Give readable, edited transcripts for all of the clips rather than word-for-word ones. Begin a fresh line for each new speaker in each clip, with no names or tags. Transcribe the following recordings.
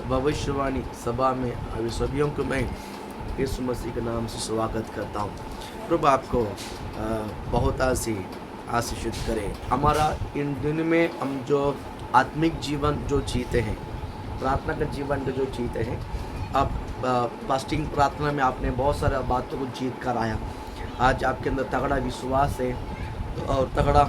भविष्यवाणी सभा में अभी सभियों को मैं यीशु मसीह के नाम से स्वागत करता हूँ। प्रभु आपको बहुत आशीषित करे। हमारा इन दिन में हम जो आत्मिक जीवन जो जीते हैं, प्रार्थना का जीवन जो जीते हैं, अब फास्टिंग प्रार्थना में आपने बहुत सारे बातों को जीत कर आया। आज आपके अंदर तगड़ा विश्वास है और तगड़ा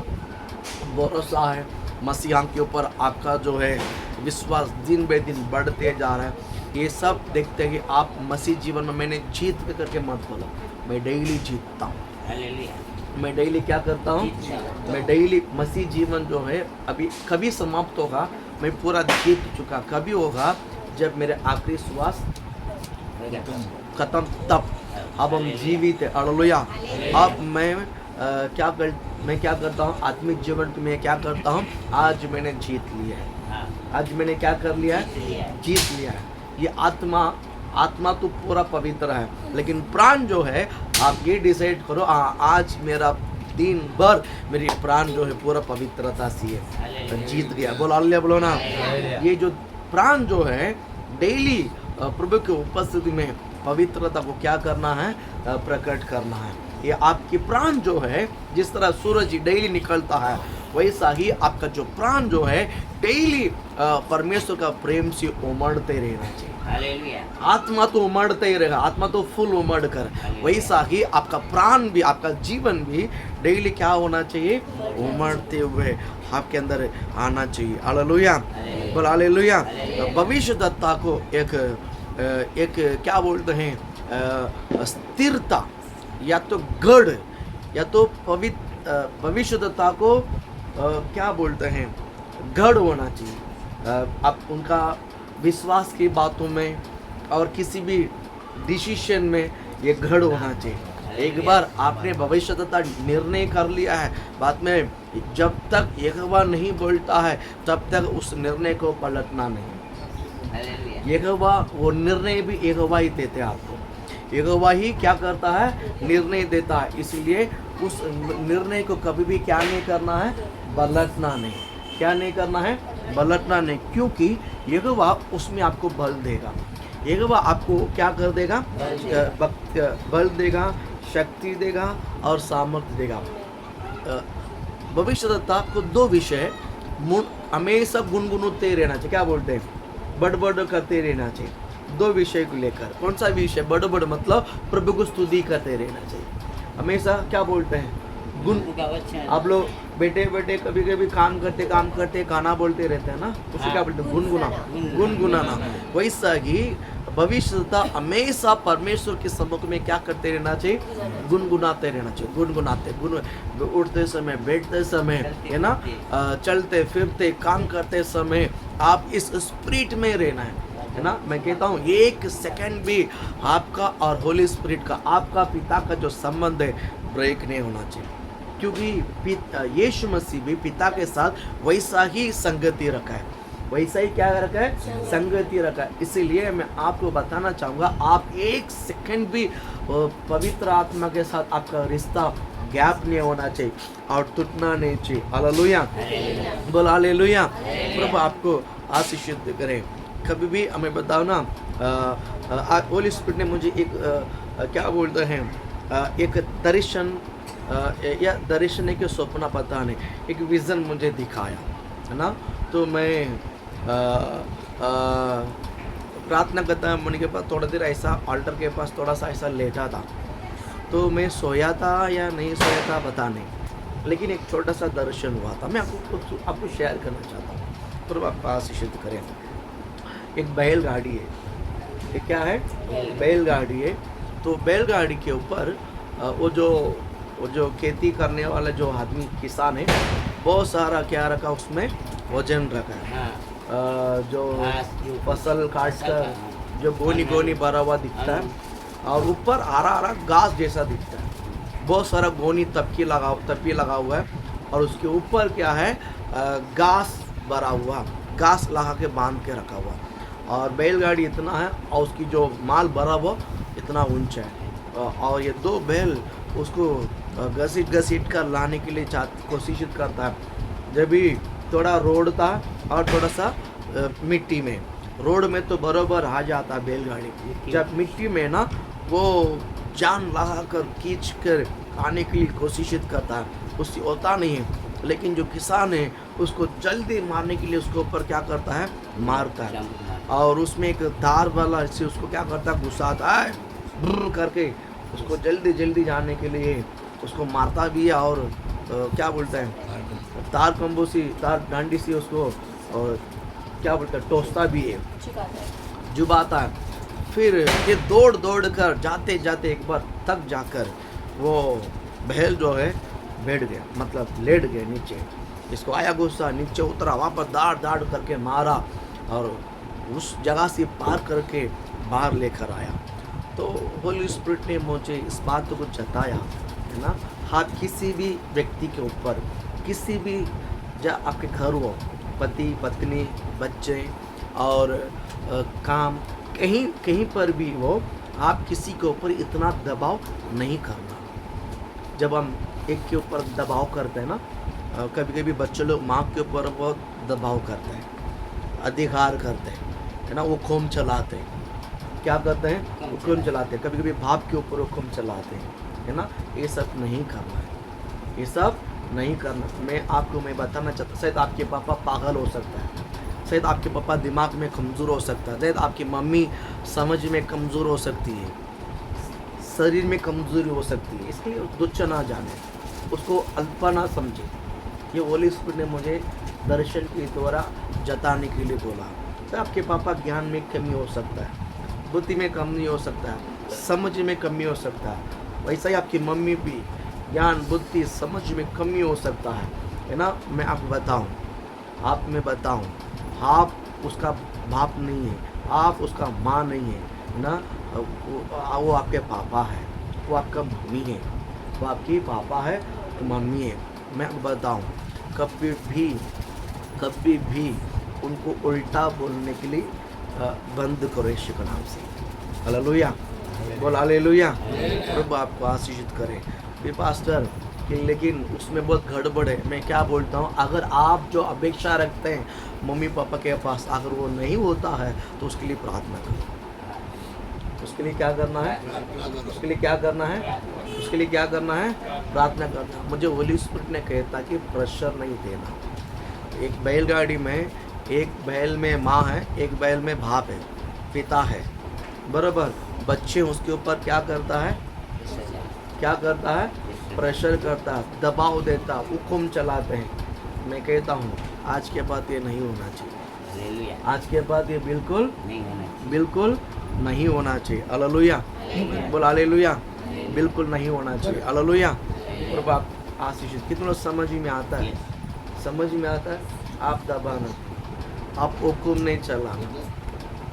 भरोसा है। मसीहा के ऊपर आपका जो है विश्वास दिन बे दिन बढ़ते जा रहा है। ये सब देखते हैं कि आप मसीह जीवन में मैंने जीत करके मत बोलो, मैं डेली जीतता हूँ। मैं डेली क्या करता हूँ? मैं डेली मसीह जीवन जो है अभी कभी समाप्त होगा, मैं पूरा जीत चुका। कभी होगा जब मेरे आखिरी श्वास खत्म, तब अब हम जीवित है। हालेलुया। अब मैं क्या करता हूँ? आत्मिक जीवन में क्या करता हूँ? आज मैंने जीत लिया है। आज मैंने क्या कर लिया है? जीत लिया है। ये आत्मा तो पूरा पवित्र है, लेकिन प्राण जो है आप ये डिसाइड करो, आज मेरा दिन भर मेरी प्राण जो है पूरा पवित्रता सी है, तो जीत गया। बोलो हालेलुया, बोलो ना। ये जो प्राण जो है डेली प्रभु की उपस्थिति में पवित्रता को क्या करना है? प्रकट करना है। ये आपकी प्राण जो है, जिस तरह सूरज डेली निकलता है, वैसा ही आपका जो प्राण जो है डेली परमेश्वर का प्रेम से उमड़ते रहना चाहिए। आत्मा तो उमड़ते ही रहेगा, आत्मा तो फुल उमड़ कर, वैसा ही आपका प्राण भी, आपका जीवन भी डेली क्या होना चाहिए? उमड़ते हुए आपके अंदर आना चाहिए। हालेलुया, बोल हालेलुया। भविष्यद्वक्ता को एक क्या बोलते हैं? स्थिरता या तो गढ़ या तो भविष्यद्वक्ता को क्या बोलते हैं? गढ़ होना चाहिए। आप उनका विश्वास की बातों में और किसी भी डिसीजन में ये गढ़ होना चाहिए। एक बार आपने भविष्यद्वक्ता निर्णय कर लिया है, बाद में जब तक यहोवा नहीं बोलता है तब तक उस निर्णय को पलटना नहीं। यहोवा वो निर्णय भी यहोवा ही देते हैं आपको। यहोवा ही क्या करता है? निर्णय देता है। इसलिए उस निर्णय को कभी भी क्या नहीं करना है? पलटना नहीं। क्या नहीं करना है? पलटना नहीं, क्योंकि यहोवा उसमें आपको बल देगा। यहोवा आपको क्या कर देगा? बल देगा, शक्ति देगा और सामर्थ्य देगा। भविष्यद्वक्ता को दो विषय हमेशा गुनगुनाते रहना चाहिए। क्या बोलते हैं? बड़बड़ करते रहना चाहिए। दो विषय को लेकर। कौन सा विषय? बड़बड़ मतलब प्रभु को स्तुति करते रहना चाहिए। हमेशा क्या बोलते हैं? आप लोग बैठे बैठे कभी कभी काम करते गाना बोलते रहते हैं ना, उसे क्या बोलते हैं? गुनगुनाना। वैसा ही भविष्यद्वक्ता हमेशा परमेश्वर के सम्मुख में क्या करते रहना चाहिए? गुनगुनाते रहना चाहिए। उठते समय, बैठते समय, है ना, चलते फिरते, काम करते समय आप इस स्पिरिट में रहना है ना। मैं कहता हूँ एक सेकंड भी आपका और होली स्पिरिट का, आपका पिता का जो संबंध है, ब्रेक नहीं होना चाहिए, क्योंकि यीशु मसीह भी पिता के साथ वैसा ही संगति रखा है। वैसा ही क्या रखा है? संगति रखा है। इसीलिए मैं आपको बताना चाहूँगा, आप एक सेकंड भी पवित्र आत्मा के साथ आपका रिश्ता गैप नहीं होना चाहिए और टूटना नहीं चाहिए। हालेलुया, बोल हालेलुया। प्रभु आपको आशीषित करे। कभी भी हमें बताओ ना, होली स्पिरिट ने मुझे एक क्या बोलते हैं, एक दर्शन या दर्शन है कि सपना पता नहीं, एक विज़न मुझे दिखाया, है ना। तो मैं प्रार्थना करता है मुनि के पास, थोड़ा देर ऐसा ऑल्टर के पास थोड़ा सा ऐसा लेटा था। तो मैं सोया था या नहीं सोया था पता नहीं, लेकिन एक छोटा सा दर्शन हुआ था। मैं आपको शेयर करना चाहता हूँ। तो आपका आशीषित करें। एक बैलगाड़ी है। ये क्या है? बैलगाड़ी है। तो बैलगाड़ी के ऊपर वो जो खेती करने वाला जो आदमी, किसान है, बहुत सारा क्या रखा उसमें? वजन रखा है। जो फसल काट कर जो गोनी भरा हुआ दिखता है, और ऊपर हरा घास जैसा दिखता है। बहुत सारा गोनी तपकी लगा हुआ है, और उसके ऊपर क्या है? घास भरा हुआ, घास लगा के बांध के रखा हुआ। और बैलगाड़ी इतना है और उसकी जो माल भरा हुआ इतना ऊंचा है, और ये दो बैल उसको घसीट कर लाने के लिए कोशिश करता है। जब भी थोड़ा रोड था और थोड़ा सा मिट्टी में, रोड में तो बरोबर आ जाता बैलगाड़ी, जब मिट्टी में ना वो जान लगा कर खींच कर आने के लिए कोशिश करता है, उससे होता नहीं है। लेकिन जो किसान है उसको जल्दी मारने के लिए उसके ऊपर क्या करता है, मारता है, और उसमें एक धार वाला से उसको क्या करता है, घुसाता है ब्र करके, उसको जल्दी जल्दी जाने के लिए उसको मारता भी है, और क्या बोलते हैं, तार कंबू सी, तार डांडी सी उसको, और क्या बोलते हैं, टोसता भी है, जुबाता है। फिर ये दौड़ दौड़ कर जाते जाते एक बार थक जाकर वो बैल जो है बैठ गया, मतलब लेट गया नीचे। इसको आया गुस्सा, नीचे उतरा, वापस दाड़ दाड़ करके मारा और उस जगह से पार करके बाहर लेकर आया। तो होली स्पिरिट ने मुझे इस बात को जताया है ना, आप किसी भी व्यक्ति के ऊपर, किसी भी आपके घर हो, पति पत्नी बच्चे और काम, कहीं कहीं पर भी वो, आप किसी के ऊपर इतना दबाव नहीं करना। जब हम एक के ऊपर दबाव करते हैं ना, कभी कभी बच्चे लोग माँ के ऊपर बहुत दबाव करते हैं, अधिकार करते हैं, है ना, वो खून चलाते हैं, क्या करते हैं, वो खून चलाते हैं, कभी कभी बाप के ऊपर वो खून चलाते हैं, है ना। ये सब नहीं करना है, ये सब नहीं करना। मैं बताना चाहता, शायद आपके पापा पागल हो सकता है, शायद आपके पापा दिमाग में कमज़ोर हो सकता है, शायद आपकी मम्मी समझ में कमज़ोर हो सकती है, शरीर में कमज़ोरी हो सकती है, इसलिए तुच्छ ना जाने, उसको अल्पा ना समझे। ये होली स्पिरिट ने मुझे दर्शन के द्वारा जताने के लिए बोला। तो आपके पापा ज्ञान में कमी हो सकता है, बुद्धि में कमी हो सकता है, समझ में कमी हो सकता है, वैसा ही आपकी मम्मी भी ज्ञान बुद्धि समझ में कमी हो सकता है ना। मैं आपको बताऊं, आप उसका बाप नहीं है, आप उसका माँ नहीं है ना, वो आपके पापा है, वो आपका मम्मी है, वो आपकी पापा है, मम्मी है। मैं आपको बताऊं, कभी भी उनको उल्टा बोलने के लिए बंद करो यीशु के नाम से। हालेलुया, बोल हालेलुया। प्रभु आपको आशीषित करे। फिर पास्टर लेकिन उसमें बहुत गड़बड़ है। मैं क्या बोलता हूँ, अगर आप जो अपेक्षा रखते हैं मम्मी पापा के पास, अगर वो नहीं होता है तो उसके लिए प्रार्थना करो। उसके लिए क्या करना है, उसके लिए क्या करना है, उसके लिए क्या करना है, प्रार्थना करना। मुझे होली स्पिरिट ने कहता कि प्रेशर नहीं देना। एक बैलगाड़ी में, एक बैल में माँ है, एक बैल में बाप है, पिता है, बराबर। बच्चे उसके ऊपर क्या करता है, क्या करता है, प्रेशर करता है, दबाव देता, हुक्म चलाते हैं। मैं कहता हूँ आज के बाद ये नहीं होना चाहिए, आज के बाद ये बिल्कुल नहीं होना चाहिए। हालेलुया, बोल हालेलुया, बिल्कुल नहीं होना चाहिए। हालेलुया। और बाप आशीषित, कितना समझ में आता है, समझ में आता है। आप दबाना, आप हुक्म नहीं चलाना,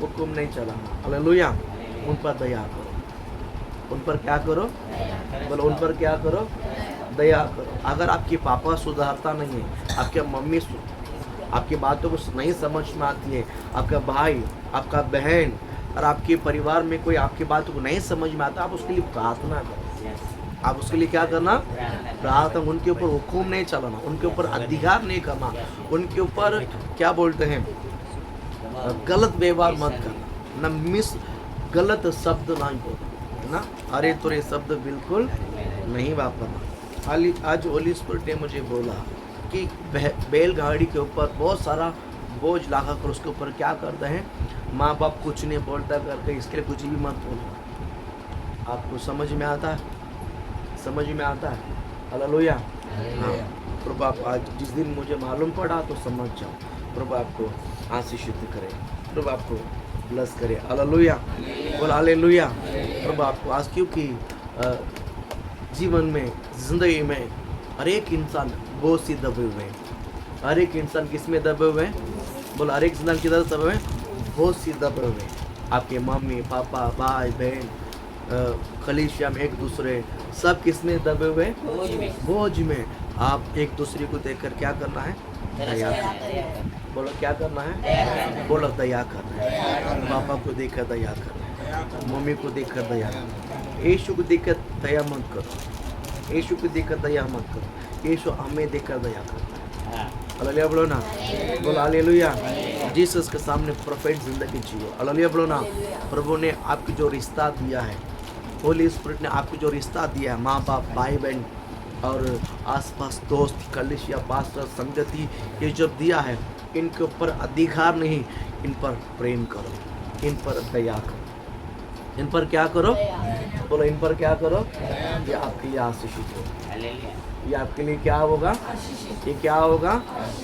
हुक्म नहीं चलाना। हालेलुया। उन पर दया करो, उन पर क्या करो, बोलो उन पर क्या करो, दया करो। अगर आपके पापा सुधारता नहीं है, आपके मम्मी आपकी बातों को नहीं समझ में आती है, आपका भाई, आपका बहन और आपके परिवार में कोई आपकी बातों को नहीं समझ में आता, आप उसके लिए प्रार्थना करो। आप उसके लिए क्या करना, प्रार्थना। उनके ऊपर हुक्म नहीं चलाना, उनके ऊपर अधिकार नहीं करना, उनके ऊपर क्या बोलते हैं, गलत व्यवहार मत करना, न गलत शब्द नहीं बोलना, है ना, अरे तुरे शब्द बिल्कुल नहीं वापरना। आज होली स्पिरिट ने मुझे बोला कि बैलगाड़ी के ऊपर बहुत सारा बोझ लगा कर उसके ऊपर क्या करते हैं, माँ बाप कुछ नहीं बोलता करके इसके लिए कुछ भी मत बोलना। आपको समझ में आता है, समझ में आता है। हालेलुया। हाँ, प्रभु आप आज जिस दिन मुझे मालूम पड़ा तो समझ जाओ। प्रभु आपको आशीषित करे, प्रभु आपको ब्लेस करे। हालेलुया, बोल हालेलुया। प्रभु आपको आज, क्योंकि जीवन में, जिंदगी में हर एक इंसान बहुत सी दबे हुए हैं। हर एक इंसान किस में दबे हुए हैं, बोल हर एक इंसान किधर दबे हुए हैं, बहुत सी दबे हुए हैं। आपके मम्मी पापा भाई बहन कलीसिया में एक दूसरे, सब किस में दबे हुए हैं, बोझ में। आप एक दूसरे को देखकर क्या करना है, दया करना। बोलो क्या करना है, बोलो दया करना है। पापा को देखकर दया करना है, मम्मी को देखकर दया करना है। यीशु को देखकर दया मत करो, यीशु को देखकर दया मत करो, यीशु हमें देखकर दया करता है। हालेलुया बोलो ना, बोलो हालेलुया। जीसस के सामने परफेक्ट जिंदगी जियो, हालेलुया बोलो ना। प्रभु ने आपको जो रिश्ता दिया है, होली स्पिरिट ने आपको जो रिश्ता दिया है, माँ बाप भाई बहन और आसपास दोस्त कलिसिया पास्टर संगति, ये जो दिया है, इनके ऊपर अधिकार नहीं, इन पर प्रेम करो, इन पर दया करो। इन पर क्या करो? बोलो इन पर क्या करो? ये आपके लिए आशीषित होगा। ये आपके लिए क्या होगा? ये क्या होगा?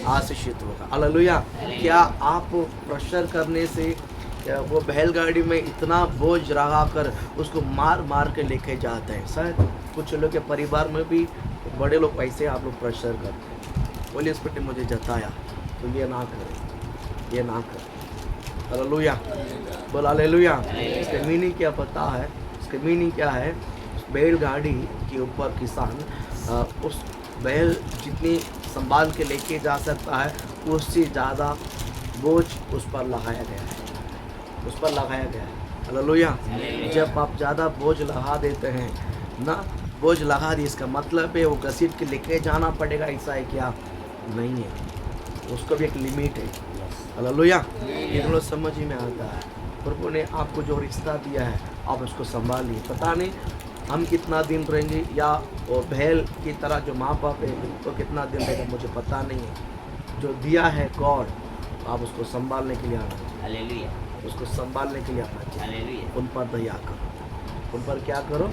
आशीषित होगा। हालेलुया। क्या आप प्रेशर करने से वो बैलगाड़ी में इतना बोझ लगा कर उसको मार मार के लेके जाते हैं? शायद कुछ लोग के परिवार में भी बड़े लोग ऐसे आप लोग प्रेशर करते हैं। होली स्पिरिट ने मुझे जताया, तो ये ना करें, ये ना करें। हालेलुया, बोल हालेलुया। इसका मीनिंग क्या पता है? इसका मीनिंग क्या है? बैलगाड़ी के ऊपर किसान उस बैल जितनी संभाल के लेके जा सकता है, उससे ज़्यादा बोझ उस पर लगाया गया है, उस पर लगाया गया है। हालेलुया। जब आप ज़्यादा बोझ लगा देते हैं ना, बोझ लगा दी, इसका मतलब है वो घसीट के लेके जाना पड़ेगा, ऐसा है क्या? नहीं है, उसको भी एक लिमिट है। हालेलुया। ये थोड़ा समझ ही में आता है। प्रभु ने आपको जो रिश्ता दिया है, आप उसको संभालिए। पता नहीं हम कितना दिन रहेंगे, या वो बैल की तरह जो माँ बाप है तो कितना दिन रहेगा, मुझे पता नहीं है। जो दिया है गॉड, आप उसको संभालने के लिए आना चाहिए, उसको संभालने के लिए आना चाहिए। उन पर दया करो, उन पर क्या करो?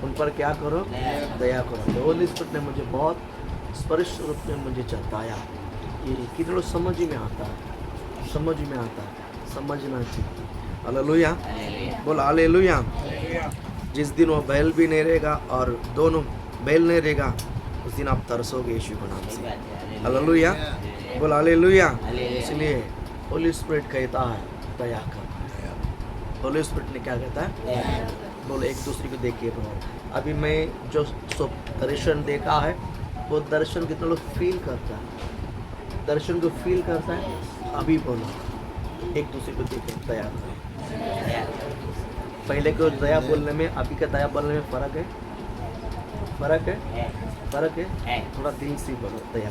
उन पर क्या करो? दया करो। तो होली स्पिरिट ने मुझे बहुत स्पष्ट रूप में मुझे जताया, ये कितना समझ में आता है, समझ में आता है, समझना चाहिए। हालेलुया, बोल हालेलुया। जिस दिन वो बैल भी नहीं रहेगा और दोनों बैल नहीं रहेगा, उस दिन आप तरसोगे यीशु के नाम से। हालेलुया, बोल हालेलुया। इसलिए होली स्पिरिट कहता है दया कर। होली स्पिरिट ने क्या कहता है? बोलो एक दूसरे को देखिए। अभी मैं जो दर्शन देखा है, वो दर्शन कितना लोग फील करता है, दर्शन को फील करता है। अभी बोलो एक दूसरे को देखे, दया करें। पहले को दया बोलने में, अभी का दया बोलने में फ़र्क है, फ़र्क है, फ़र्क है। थोड़ा दिल से बोलो दया,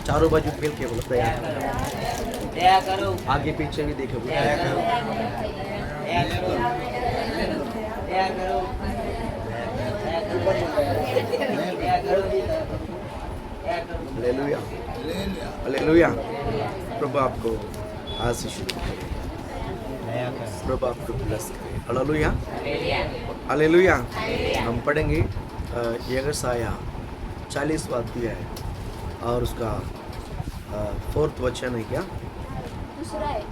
चारों बाजू फैल के बोलो दया करो, दया करो। आगे पीछे भी देखे, दया करो, दया करो, दया करो, दया करो। Hallelujah, hallelujah. प्रभु आपको आशीषित करे, प्रभु आपको ब्लेस करे। Hallelujah, hallelujah. हम पढ़ेंगे यशायाह 40वां अध्याय और उसका 4th वचन है क्या?
दूसरा है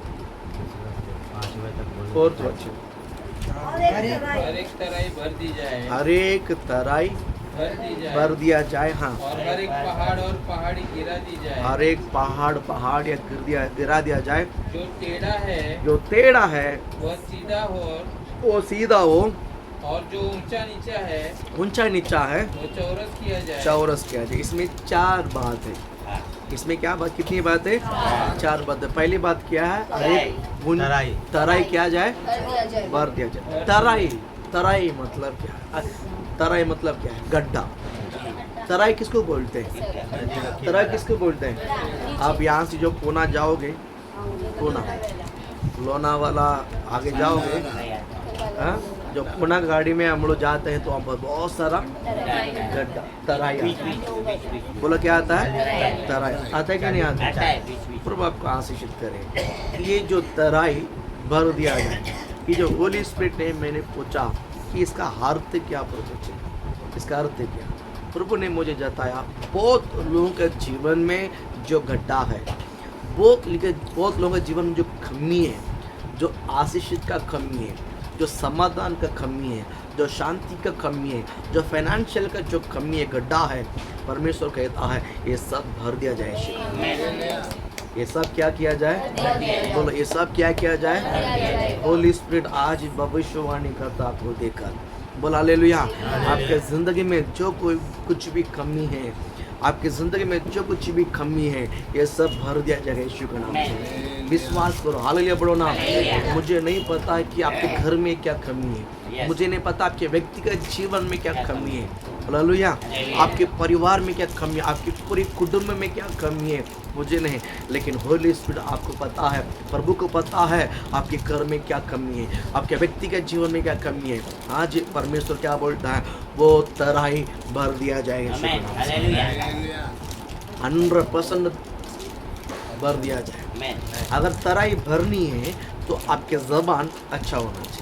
4th वचन।
हर एक तराई भर दी जाए,
हर एक तराई भर दिया जाए, हाँ।
और हर एक पहाड़ और पहाड़ी गिरा दी जाए,
हर एक पहाड़ या गिरा दिया जाए।
जो टेढ़ा है,
जो टेढ़ा है
वह सीधा हो,
वो सीधा हो,
और जो ऊंचा नीचा है,
ऊंचा नीचा है,
वो चौरस किया जाए।
चौरस किया जाए। इसमें 4 बात है। इसमें क्या बात, कितनी बात है? 4 बात है। पहली बात क्या है? हर एक तराई क्या जाए? भर दिया जाए। तराई मतलब क्या है? तराई मतलब क्या है? गड्ढा। तराई किसको बोलते हैं? तराई किसको बोलते हैं? आप यहाँ से जो पूना जाओगे, पूना लोना वाला आगे जाओगे, हाँ, जो पूना गाड़ी में हम लोग जाते हैं तो वहाँ पर बहुत सारा गड्ढा, तराई। बोला क्या आता है? तराई आता है क्या नहीं आता? प्रभु आपको आशीषित करे। ये जो तराई भर दिया जाए, ये जो होली स्पिरिट ने, मैंने पूछा कि इसका अर्थ क्या? प्रभु इसका अर्थ क्या? प्रभु ने मुझे जताया, बहुत लोगों के जीवन में जो गड्ढा है, बहुत लोगों के जीवन में जो कमी है, जो आशीषित का कमी है, जो समाधान का कमी है, जो शांति का कमी है, जो फाइनेंशियल का जो कमी है, गड्ढा है, परमेश्वर कहता है ये सब भर दिया जाए। ये सब क्या किया जाए? बोलो ये सब क्या किया जाए? होली स्पिरिट आज भविष्यवाणी करता आपको देखकर, बोला हालेलुया। आपके ज़िंदगी में जो कोई कुछ भी कमी है, आपकी ज़िंदगी में जो कुछ भी कमी है, ये सब भर दिया जाएगा यीशु के नाम से। विश्वास करो, हालेलुया पढ़ो ना। मुझे नहीं पता है कि आपके घर में क्या कमी है,
Yes.
मुझे नहीं पता आपके व्यक्तिगत जीवन में क्या कमी है, हालेलुया। आपके परिवार में क्या कमी है, आपके पूरे कुटुंब में क्या कमी है, मुझे नहीं, लेकिन होली स्पिरिट आपको पता है, प्रभु को पता है आपके घर में क्या कमी है, आपके व्यक्तिगत जीवन में क्या कमी है। आज परमेश्वर क्या बोलता है, वो तराई भर दिया जाएगा,
Amen. Hallelujah.
100% भर दिया जाए।
Amen.
अगर तराई भरनी है तो आपके ज़बान अच्छा होना चाहिए।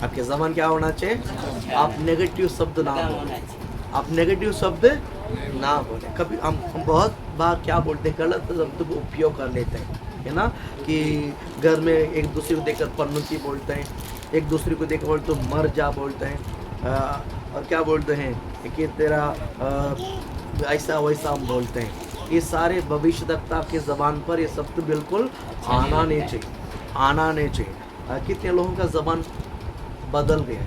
आपके ज़बान क्या होना चाहिए? आप नेगेटिव शब्द ना
काम
बोलें,
होना चाहिए।
आप नेगेटिव शब्द ना बोलें। कभी हम बहुत बार क्या बोलते हैं, गलत शब्द को उपयोग कर लेते हैं, है ना, कि घर में एक दूसरे को देखकर पन्नुती बोलते हैं, एक दूसरे को देखकर बोलते तो मर जा बोलते हैं, और क्या बोलते हैं कि तेरा ऐसा वैसा हम बोलते हैं। ये सारे भविष्यवक्ता के ज़बान पर ये शब्द बिल्कुल आना नहीं चाहिए, आना नहीं चाहिए। कितने लोगों का ज़बान बदल गया,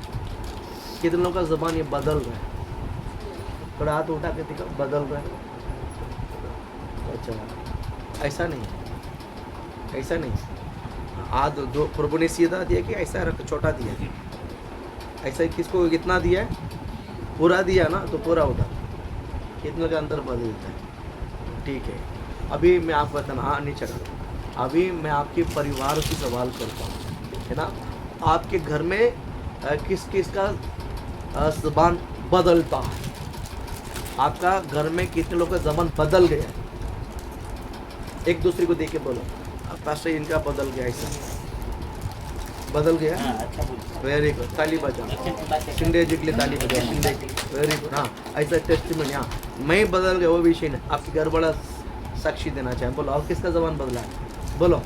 कितने लोगों का ज़बान ये बदल रहा है? थोड़ा हाथ उठा के देखो, बदल रहा है। अच्छा, ऐसा नहीं, ऐसा नहीं। हाथ दो, प्रभु ने सीधा दिया कि ऐसा रख, छोटा दिया? ऐसा किसको कितना दिया है? पूरा दिया ना, तो पूरा होता, कितने का अंदर बदलता है। ठीक है, अभी मैं आपको बताना, हाँ नहीं चला, अभी मैं आपके परिवार की सवाल करता हूँ, है ना, आपके घर में किस किस का ज़बान बदलता है? आपका घर में कितने लोगों का ज़बान बदल गया? एक दूसरे को देख के बोलो, पास्टर इनका बदल गया, ऐसा बदल गया।
हाँ, अच्छा बोलते हैं।
वेरी गुड, ताली बजाओ,
अच्छे से बात है।
शिंदे जी के लिए ताली बजाओ, शिंदे के लिए, वेरी गुड। हाँ, ऐसा टेस्टिमनी, हाँ मैं बदल गया वो विषय नहीं, आपके घर वाला साक्षी देना चाहे, बोलो और किसका ज़बान बदला है? बोलो,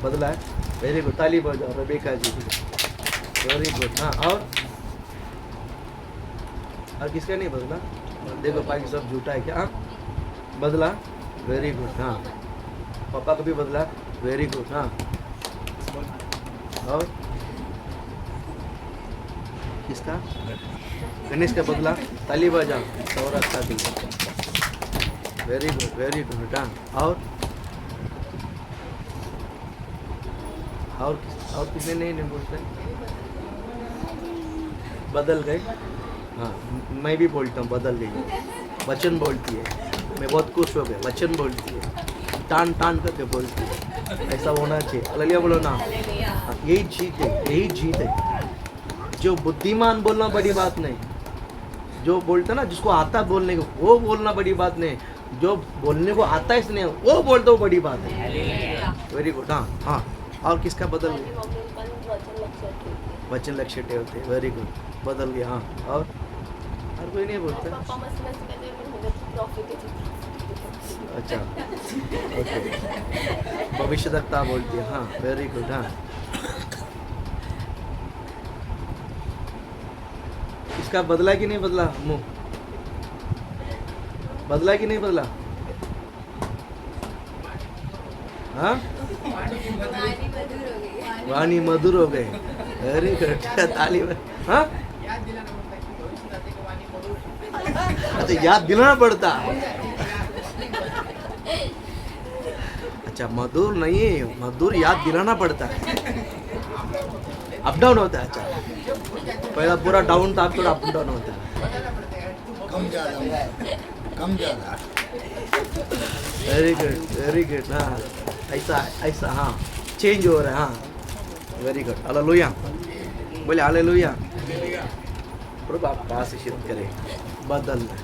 बदला है, वेरी गुड, ताली बजाओ रबेका जी की, वेरी गुड। हाँ, और किसका नहीं बदला? देखो बाकी सब झूठा है क्या? हाँ, बदला, वेरी गुड। हाँ, पापा का भी बदला, वेरी गुड। हाँ, और किसका? गणेश का बदला, ताली बजाओ, सौरभ का भी, वेरी गुड, वेरी गुड। हाँ, और कितने नहीं बोलते? बदल गए। हाँ, मैं भी बोलता हूँ बदल गई, वचन बोलती है, मैं बहुत खुश हो गया, वचन बोलती है, टान टान करके बोलती है, ऐसा होना चाहिए। हालेलुया बोलो ना। हाँ, यही जीत है, यही जीत है। जो बुद्धिमान बोलना बड़ी बात नहीं, जो बोलता ना, जिसको आता बोलने को, वो बोलना बड़ी बात नहीं, जो बोलने को आता है इसने वो बोलता वो बड़ी बात है। Very good. हाँ हाँ, और किसका बदल गया? वचन लक्ष्य ठेवते, वेरी गुड, बदल गया। हाँ, और कोई नहीं बोलता? अच्छा, ओके, भविष्यवक्ता बोलती है। हाँ, वेरी गुड। हाँ, इसका बदला कि नहीं बदला? मुंह बदला कि नहीं बदला? हाँ, वाणी मधुर हो गए, वेरी गुड, ताली। हाँ, अच्छा, याद दिलाना पड़ता। अच्छा, मधुर नहीं है, मधुर याद दिलाना पड़ता है, अप डाउन होता है। अच्छा, पहला पूरा डाउन था, अब थोड़ा अप डाउन होता है,
कम ज़्यादा।
Very good, very good. हाँ, ऐसा ऐसा, हाँ, चेंज हो रहा है। हाँ, वेरी गुड, हालेलुया, बोले हालेलुया। प्रभु आपका आशीषित करे। बदलना है,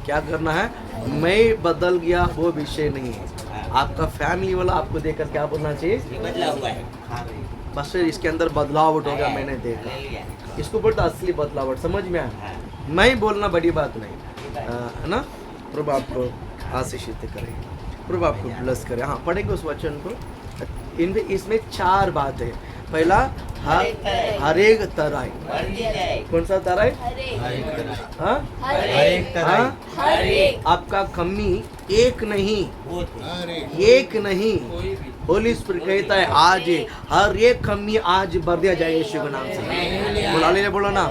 क्या करना है? मैं बदल गया वो विषय नहीं है। आपका फैमिली वाला आपको देखकर क्या बोलना चाहिए?
बदला हुआ है।
बस फिर इसके अंदर बदलावट होगा, मैंने देखा, इसको बोलता असली बदलावट, समझ में आया? मैं बोलना बड़ी बात नहीं, है ना। प्रभु आपको आशीषित करे, प्रभु आपको ब्लेस करे। हाँ, पढ़ेंगे उस वचन को। इनमें इसमें 4 बात है। पहला, हर एक तराई,
भर दी जाए।
कौन सा तराई? हाँ, हाँ, आपका कमी एक नहीं, एक नहीं,
कोई भी
होली स्पिरिट कहता है आज हर एक कमी आज भर दिया जाए यीशु के नाम से। बोला ले, बोलो ना,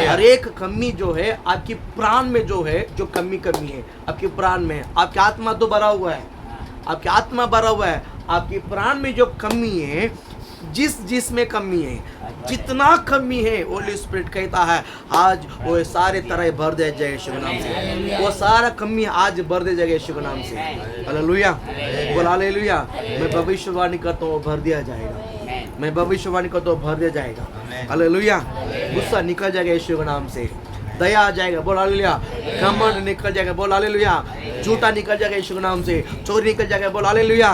हर एक कमी जो है आपकी प्राण में, जो है जो कमी है आपकी प्राण में, आपकी आत्मा तो भरा हुआ है, आपकी आत्मा भरा हुआ है, आपकी प्राण में जो कमी है जिस में कमी है, जितना कमी है होली स्पिरिट कहता है आज वो सारे तरह भर दे जाए यीशु के नाम से। वो सारा कमी आज भर दे जाएगा यीशु के नाम से। हालेलुया, बोल हालेलुया। मैं भविष्यवाणी करता हूँ वो भर दिया जाएगा। मैं भविष्यवाणी करता हूँ भर दिया जाएगा। हालेलुया। गुस्सा निकल जाएगा यीशु के नाम से। दया आ जाएगा, बोल हालेलुया। घमंड निकल जाएगा, बोल हालेलुया। झूठा निकल जाएगा यीशु के नाम से। चोरी निकल जाएगा, बोल हालेलुया।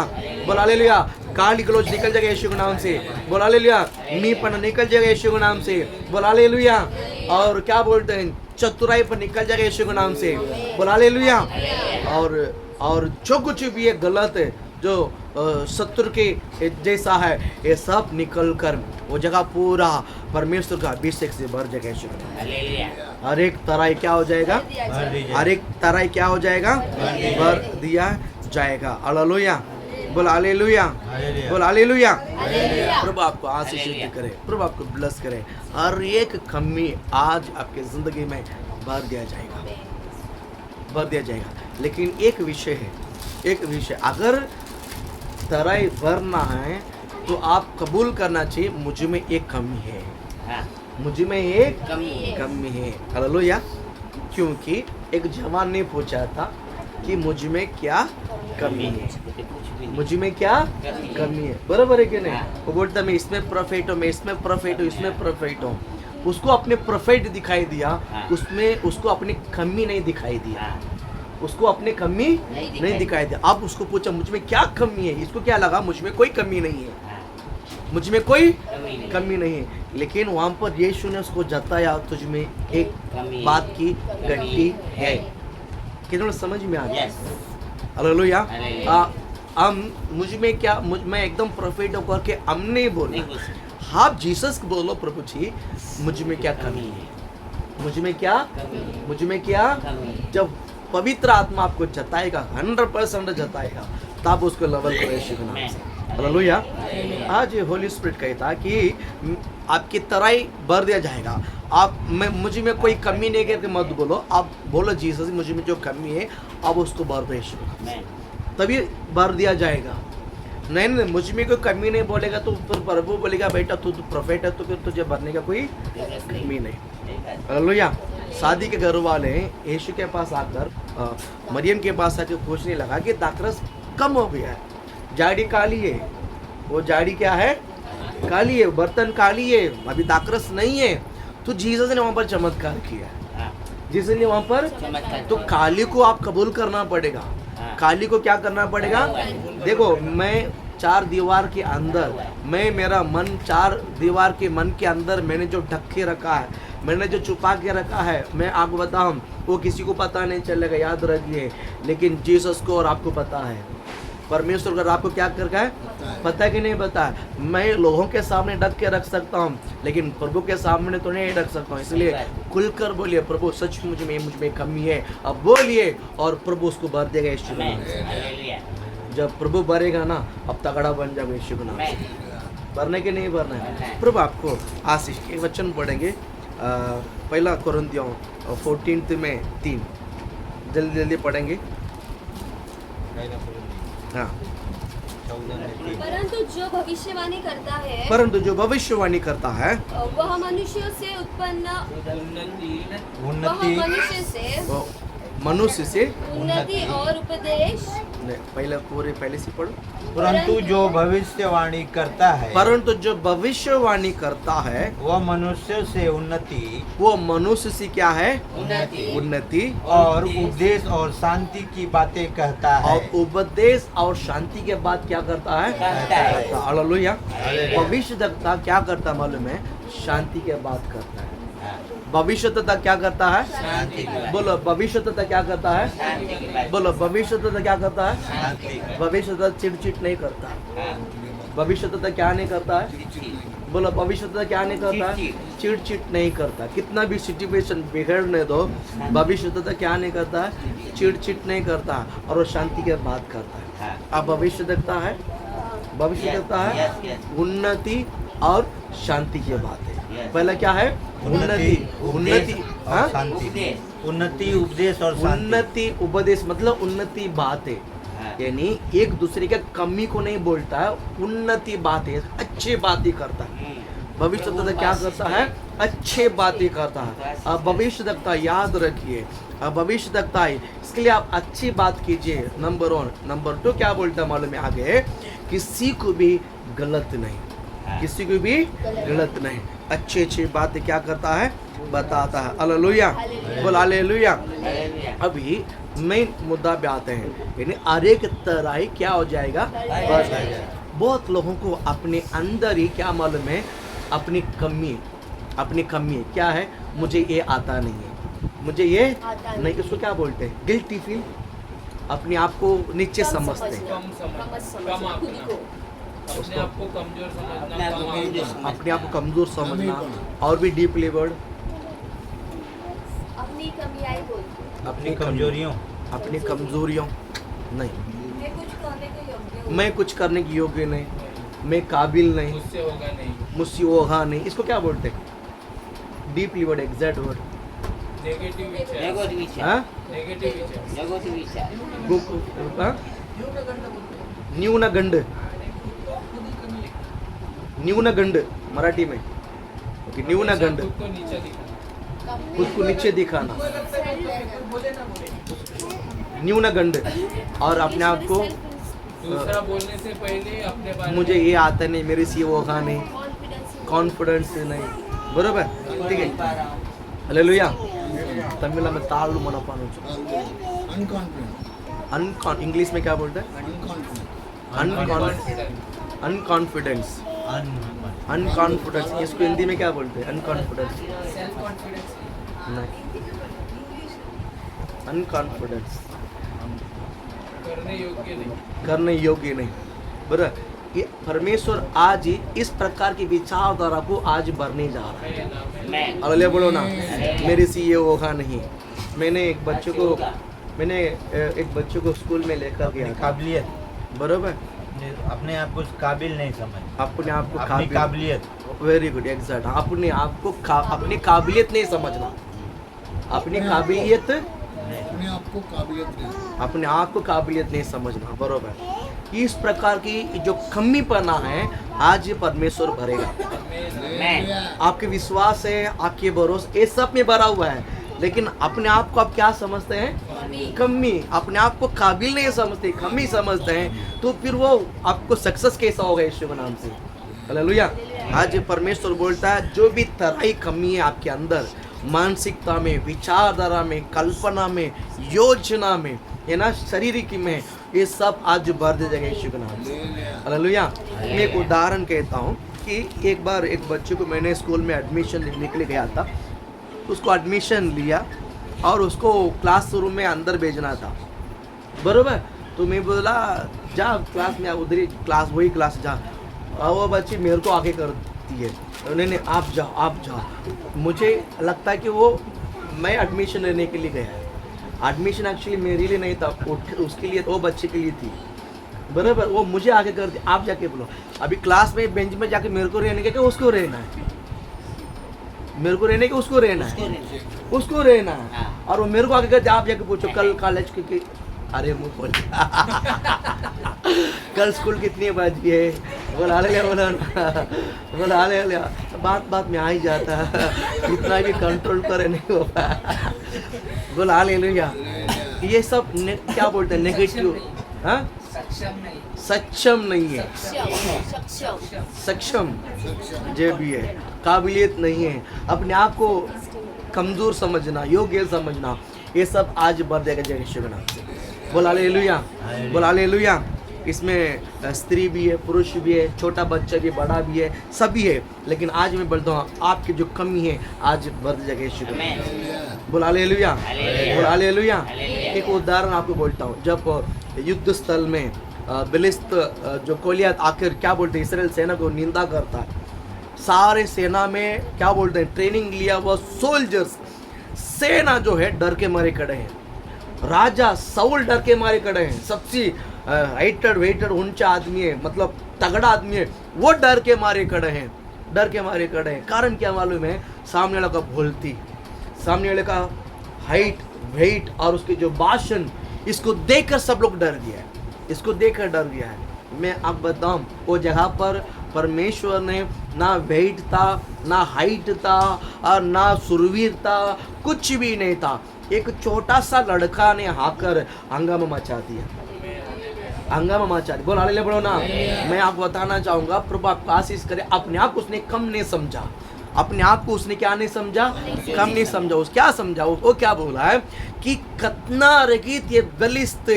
बोल हालेलुया। गाली गलौज निकल जाएगा यीशु के नाम से, बोल हालेलुया। मीपना निकल जाएगा यीशु के नाम से, बोल हालेलुया। और क्या बोलते हैं, चतुराई पर निकल जाएगा यीशु के नाम से, बोल हालेलुया। और जो कुछ भी ये गलत है, जो शत्रु के जैसा है, ये सब निकल कर वो जगह पूरा परमेश्वर का अभिषेक से भर जाएगा यीशु के नाम से। हर एक तरह क्या हो जाएगा, हर एक तरह क्या हो जाएगा, भर दिया जाएगा। हालेलुया, बोल हालेलुया, बोल हालेलुया। प्रभु आपको आशीषित करे, प्रभु आपको ब्लेस करे। हर एक कमी आज आपके जिंदगी में भर दिया जाएगा, भर दिया जाएगा। लेकिन एक विषय है, एक विषय, अगर तरह भरना है तो आप कबूल करना चाहिए मुझ में एक कमी है, मुझ में एक कमी है। हालेलुया। क्योंकि एक जवान ने पूछा था कि मुझ में क्या कमी है, मुझ में क्या कमी है, बराबर है कि नहीं? वो बोलता मैं इसमें परफेक्ट हूँ, मैं इसमें परफेक्ट हूँ, इसमें परफेक्ट हूँ। उसको अपने परफेक्ट दिखाई दिया, उसमें उसको अपनी कमी नहीं दिखाई दिया, उसको अपने कमी नहीं दिखाई दिया। अब उसको पूछा मुझ में क्या कमी है, इसको क्या लगा मुझ में कोई कमी नहीं है, मुझ में कोई कमी नहीं है। लेकिन वहाँ पर यीशु ने उसको जताया तुझ में एक बात की गलती है। कितना समझ में आ गया? हालेलुया। हम मुझ में क्या, मैं एकदम परफेक्ट होकर के हम नहीं बोलना। आप जीसस को बोलो प्रभु जी मुझ में क्या कमी है, मुझ में क्या, मुझ में क्या। जब पवित्र आत्मा आपको जताएगा, 100% जताएगा, तब उसको लेवल करो यीशु के नाम से। हालेलुया। आज होली स्पिरिट कहता कि आपकी तरह भर दिया जाएगा। आप मुझ में कोई कमी नहीं करके मत बोलो, आप बोलो जीसस मुझ में जो कमी है अब उसको भर दो यीशु, तभी भर दिया जाएगा। नहीं मुझ में कोई कमी नहीं बोलेगा तो फिर प्रभु बोलेगा बेटा तू प्रोफेट है तो फिर तुझे भरने का कोई कमी नहीं। हालेलुया। शादी के घर वाले यीशु के पास आकर मरियम के पास आकर पूछने लगा कि दाखरस कम हो गया है, जाड़ी काली है। वो जाड़ी क्या है, काली है, बर्तन काली है, अभी दाखरस नहीं है। तो जीसस ने वहाँ पर चमत्कार किया, जीसस ने वहाँ पर। तो काली को आप कबूल करना पड़ेगा। काली को क्या करना पड़ेगा? देखो मैं 4 दीवार के अंदर, मैं मेरा मन 4 दीवार के मन के अंदर मैंने जो ढक के रखा है, मैंने जो छुपा के रखा है, मैं आपको बताऊं वो किसी को पता नहीं चलेगा, याद रखिए। लेकिन जीसस को और आपको पता है, परमेश्वर अगर आपको क्या कर रखा है पता है कि नहीं पता है। मैं लोगों के सामने ढक के रख सकता हूँ लेकिन प्रभु के सामने तो नहीं ढक सकता हूँ। इसलिए खुलकर बोलिए प्रभु सच मुझ में कमी है, अब बोलिए और प्रभु उसको भर देगा यीशु के नाम से। जब प्रभु भरेगा ना अब तगड़ा बन जाएगा यीशु के नाम से। भरने के नहीं भरना है। प्रभु आपको आशीष। एक वचन पढ़ेंगे पहला कोरिन्थियों 14 में 3, जल्दी जल्दी पढ़ेंगे। हाँ।
परंतु जो भविष्यवाणी करता है,
परंतु जो भविष्यवाणी करता है
वह मनुष्य से उत्पन्न, वह मनुष्य से उन्नति और उपदेश। पहले से पढ़ो।
परंतु जो भविष्यवाणी करता है,
परंतु जो भविष्यवाणी करता है
वह मनुष्य से उन्नति,
वो मनुष्य से क्या है, उन्नति
और उपदेश और शांति की बातें कहता है।
और उपदेश और शांति के बाद क्या करता है, हालेलुया। भविष्यवक्ता क्या करता मालूम है, शांति के बात करता है। भविष्यवक्ता क्या करता है, बोलो भविष्यवक्ता क्या करता है, बोलो भविष्यवक्ता क्या करता है। भविष्यवक्ता चिट नहीं करता। भविष्यवक्ता क्या नहीं करता है, बोलो भविष्यवक्ता क्या नहीं करता है, चिट नहीं करता। कितना भी सिचुएशन बिगड़ने दो, भविष्यवक्ता क्या नहीं करता है, चिट नहीं करता और वो शांति के बात करता है। अब भविष्यवक्ता है, भविष्यवक्ता है उन्नति और शांति की बात है। पहला क्या है, उन्नति, उन्नति,
उन्नति उपदेश और
उन्नति उपदेश मतलब उन्नति बात है। यानी एक दूसरे के कमी को नहीं बोलता है, उन्नति बातें अच्छी बातें करता है। भविष्यवक्ता क्या करता है? अच्छे बातें करता है। अब भविष्यवक्ता याद रखिए, अब भविष्यवक्ता है, इसके लिए आप अच्छी बात कीजिए। नंबर 1। नंबर 2 क्या बोलता है मालूम है आगे? किसी को भी गलत नहीं, किसी को भी गलत नहीं, अच्छी अच्छी बातें क्या करता है? बताता है। हालेलुया, बोल हालेलुया। अभी मेन मुद्दा पे आते हैं, यानी हर एक तरह ही क्या हो जाएगा? बढ़ जाएगा। बहुत लोगों को अपने अंदर ही क्या मालूम है? अपनी कमी क्या है? मुझे ये आता नहीं है, मुझे ये नहीं, इसको क्या बोलते हैं? गिल्टी फील, अपने आप को नीचे समझते हैं,
कम आंकना, अपने आप को कमजोर समझना, कम आंकना।
अपने आप को कमजोर समझना। और भी डीपली वर्ड,
अपनी कमियां बोलती,
अपनी कमजोरियों,
अपनी कमजोरियों नहीं,
मैं कुछ करने के योग्य हूँ,
मैं कुछ करने की योग्य नहीं, मैं काबिल नहीं,
मुझसे होगा नहीं,
मुझसे होगा नहीं, इसको क्या बोलते हैं? Deeply word, exact word.
Negative विचार,
हाँ?
नेगेटिव विचार,
हाँ? न्यूनगंड, न्यूनगंड मराठी में ओके, न्यूनगंड,
खुद को नीचे दिखाना,
खुद को नीचे दिखाना, न्यूनगंड, और अपने आप को
दूसरा बोलने से पहले अपने बारे
मुझे ये आता नहीं, मेरे से ये होगा नहीं, कॉन्फिडेंस नहीं, बरोबर? ठीक है, हालेलुया। तमिल में तालू मनपानु,
अनकॉन्फिडेंट,
इंग्लिश में क्या बोलते हैं? अनकॉन्फिडेंस, अनकॉन्फिडेंस, इसको हिंदी में क्या बोलते हैं? अनकॉन्फिडेंस नहीं, अनकॉन्फिडेंस, करने योग्य नहीं। बराबर, ये परमेश्वर आज ही इस प्रकार की विचारधारा को आज भरने जा रहा है। हालेलुया बोलो ना, मेरे से ये होगा नहीं। मैंने एक बच्चे को स्कूल में लेकर गया था।
काबिलियत,
बरोबर,
अपने आप को काबिल नहीं समझ,
अपने आप को
अपनी काबिलियत,
वेरी गुड, एग्जैक्ट। अपने आप को अपनी काबिलियत नहीं समझना, अपनी काबिलियत,
अपने आप को काबिलियत नहीं,
अपने आप को काबिलियत नहीं समझना, बरोबर। इस प्रकार की जो कमीपना है आज ये परमेश्वर भरेगा। आपके विश्वास है, आपके भरोसे, ये सब में भरा हुआ है, लेकिन अपने आप को आप क्या समझते हैं? कमी। अपने आप को काबिल नहीं समझते, कमी समझते हैं, तो फिर वो आपको सक्सेस कैसा होगा यीशु के नाम से? हालेलुया। आज परमेश्वर बोलता है जो भी तरह की कमी है आपके अंदर, मानसिकता में, विचारधारा में, कल्पना में, योजना में, है ना, शारीरिक में, ये सब आज भर दे जाएगा यीशु के नाम से। हालेलुया। मैं एक उदाहरण कहता हूँ कि एक बार एक बच्चे को मैंने स्कूल में एडमिशन लेने के लिए गया था, उसको एडमिशन लिया और उसको क्लासरूम में अंदर भेजना था, बरोबर। तो मैं बोला जा क्लास में, उधर ही क्लास, वही क्लास जा। और वो बच्ची मेरे को आगे करती है, उन्होंने आप जाओ। मुझे लगता है कि वो, मैं एडमिशन लेने के लिए गया, एडमिशन एक्चुअली मेरे लिए नहीं था, उसके लिए, वो बच्चे के लिए थी, बराबर। वो मुझे आगे कर दी, आप जाके बोलो। अभी क्लास में बेंच में जाके मेरे को रहने के, उसको रहना है, मेरे को रहने के, उसको रहना है, उसको रहना है। और वो मेरे को आगे करते, आप जाके पूछो कल कॉलेज के, अरे मुँह खोल कल स्कूल कितनी बजी है? बोला ले बात में आ ही जाता है, इतना भी कंट्रोल करे नहीं हो पाया। बोला हालेलुया। ये सब क्या बोलते हैं? नेगेटिव, हाँ, सक्षम नहीं है, सक्षम जो भी है, काबिलियत नहीं है, अपने आप को कमजोर समझना, योग्य समझना, ये सब आज बढ़ जाएगा जय यीशु के नाम से। बोला हालेलुया, बोला हालेलुया। इसमें स्त्री भी है, पुरुष भी है, छोटा बच्चा भी, बड़ा भी है, सभी है, लेकिन आज मैं बोलता हूँ आपकी जो कमी है आज बढ़ जाएगा यीशु के नाम से। बोला हालेलुया, बोला हालेलुया। एक उदाहरण आपको बोलता हूँ, जब युद्ध स्थल में बिलिस्त जो गोलियत आखिर क्या बोलते हैं, इस्राएल सेना को निंदा करता है, सारे सेना में क्या बोलते हैं, ट्रेनिंग लिया हुआ सोल्जर्स, सेना जो है डर के मारे खड़े हैं, राजा साउल डर के मारे खड़े हैं, सबसे हाइटेड वेटेड ऊंचा आदमी है, मतलब तगड़ा आदमी है, वो डर के मारे खड़े हैं, डर के मारे खड़े हैं। कारण क्या मालूम है? सामने वाला का बोलती, सामने वाले का हाइट, वेट और उसके जो भाषण, इसको देखकर सब लोग डर गया। इसको देखकर डर गया है। मैं अब बताऊं, वो जगह पर परमेश्वर ने ना वेट था, ना हाइट था और ना सुरवीर था, कुछ भी नहीं था। एक छोटा सा लड़का ने आकर हंगामा मचा दिया, हंगामा मचा दिया। बोल हालेलुया बोलो ना। मैं आपको बताना चाहूंगा, प्रभु आपको आशीष करे। अपने आप को उसने कम नहीं समझा, अपने आप को उसने क्या नहीं समझा, कम नहीं समझा। उस क्या समझा, वो क्या बोला है कि कतना रकीत ये बलिष्ठ,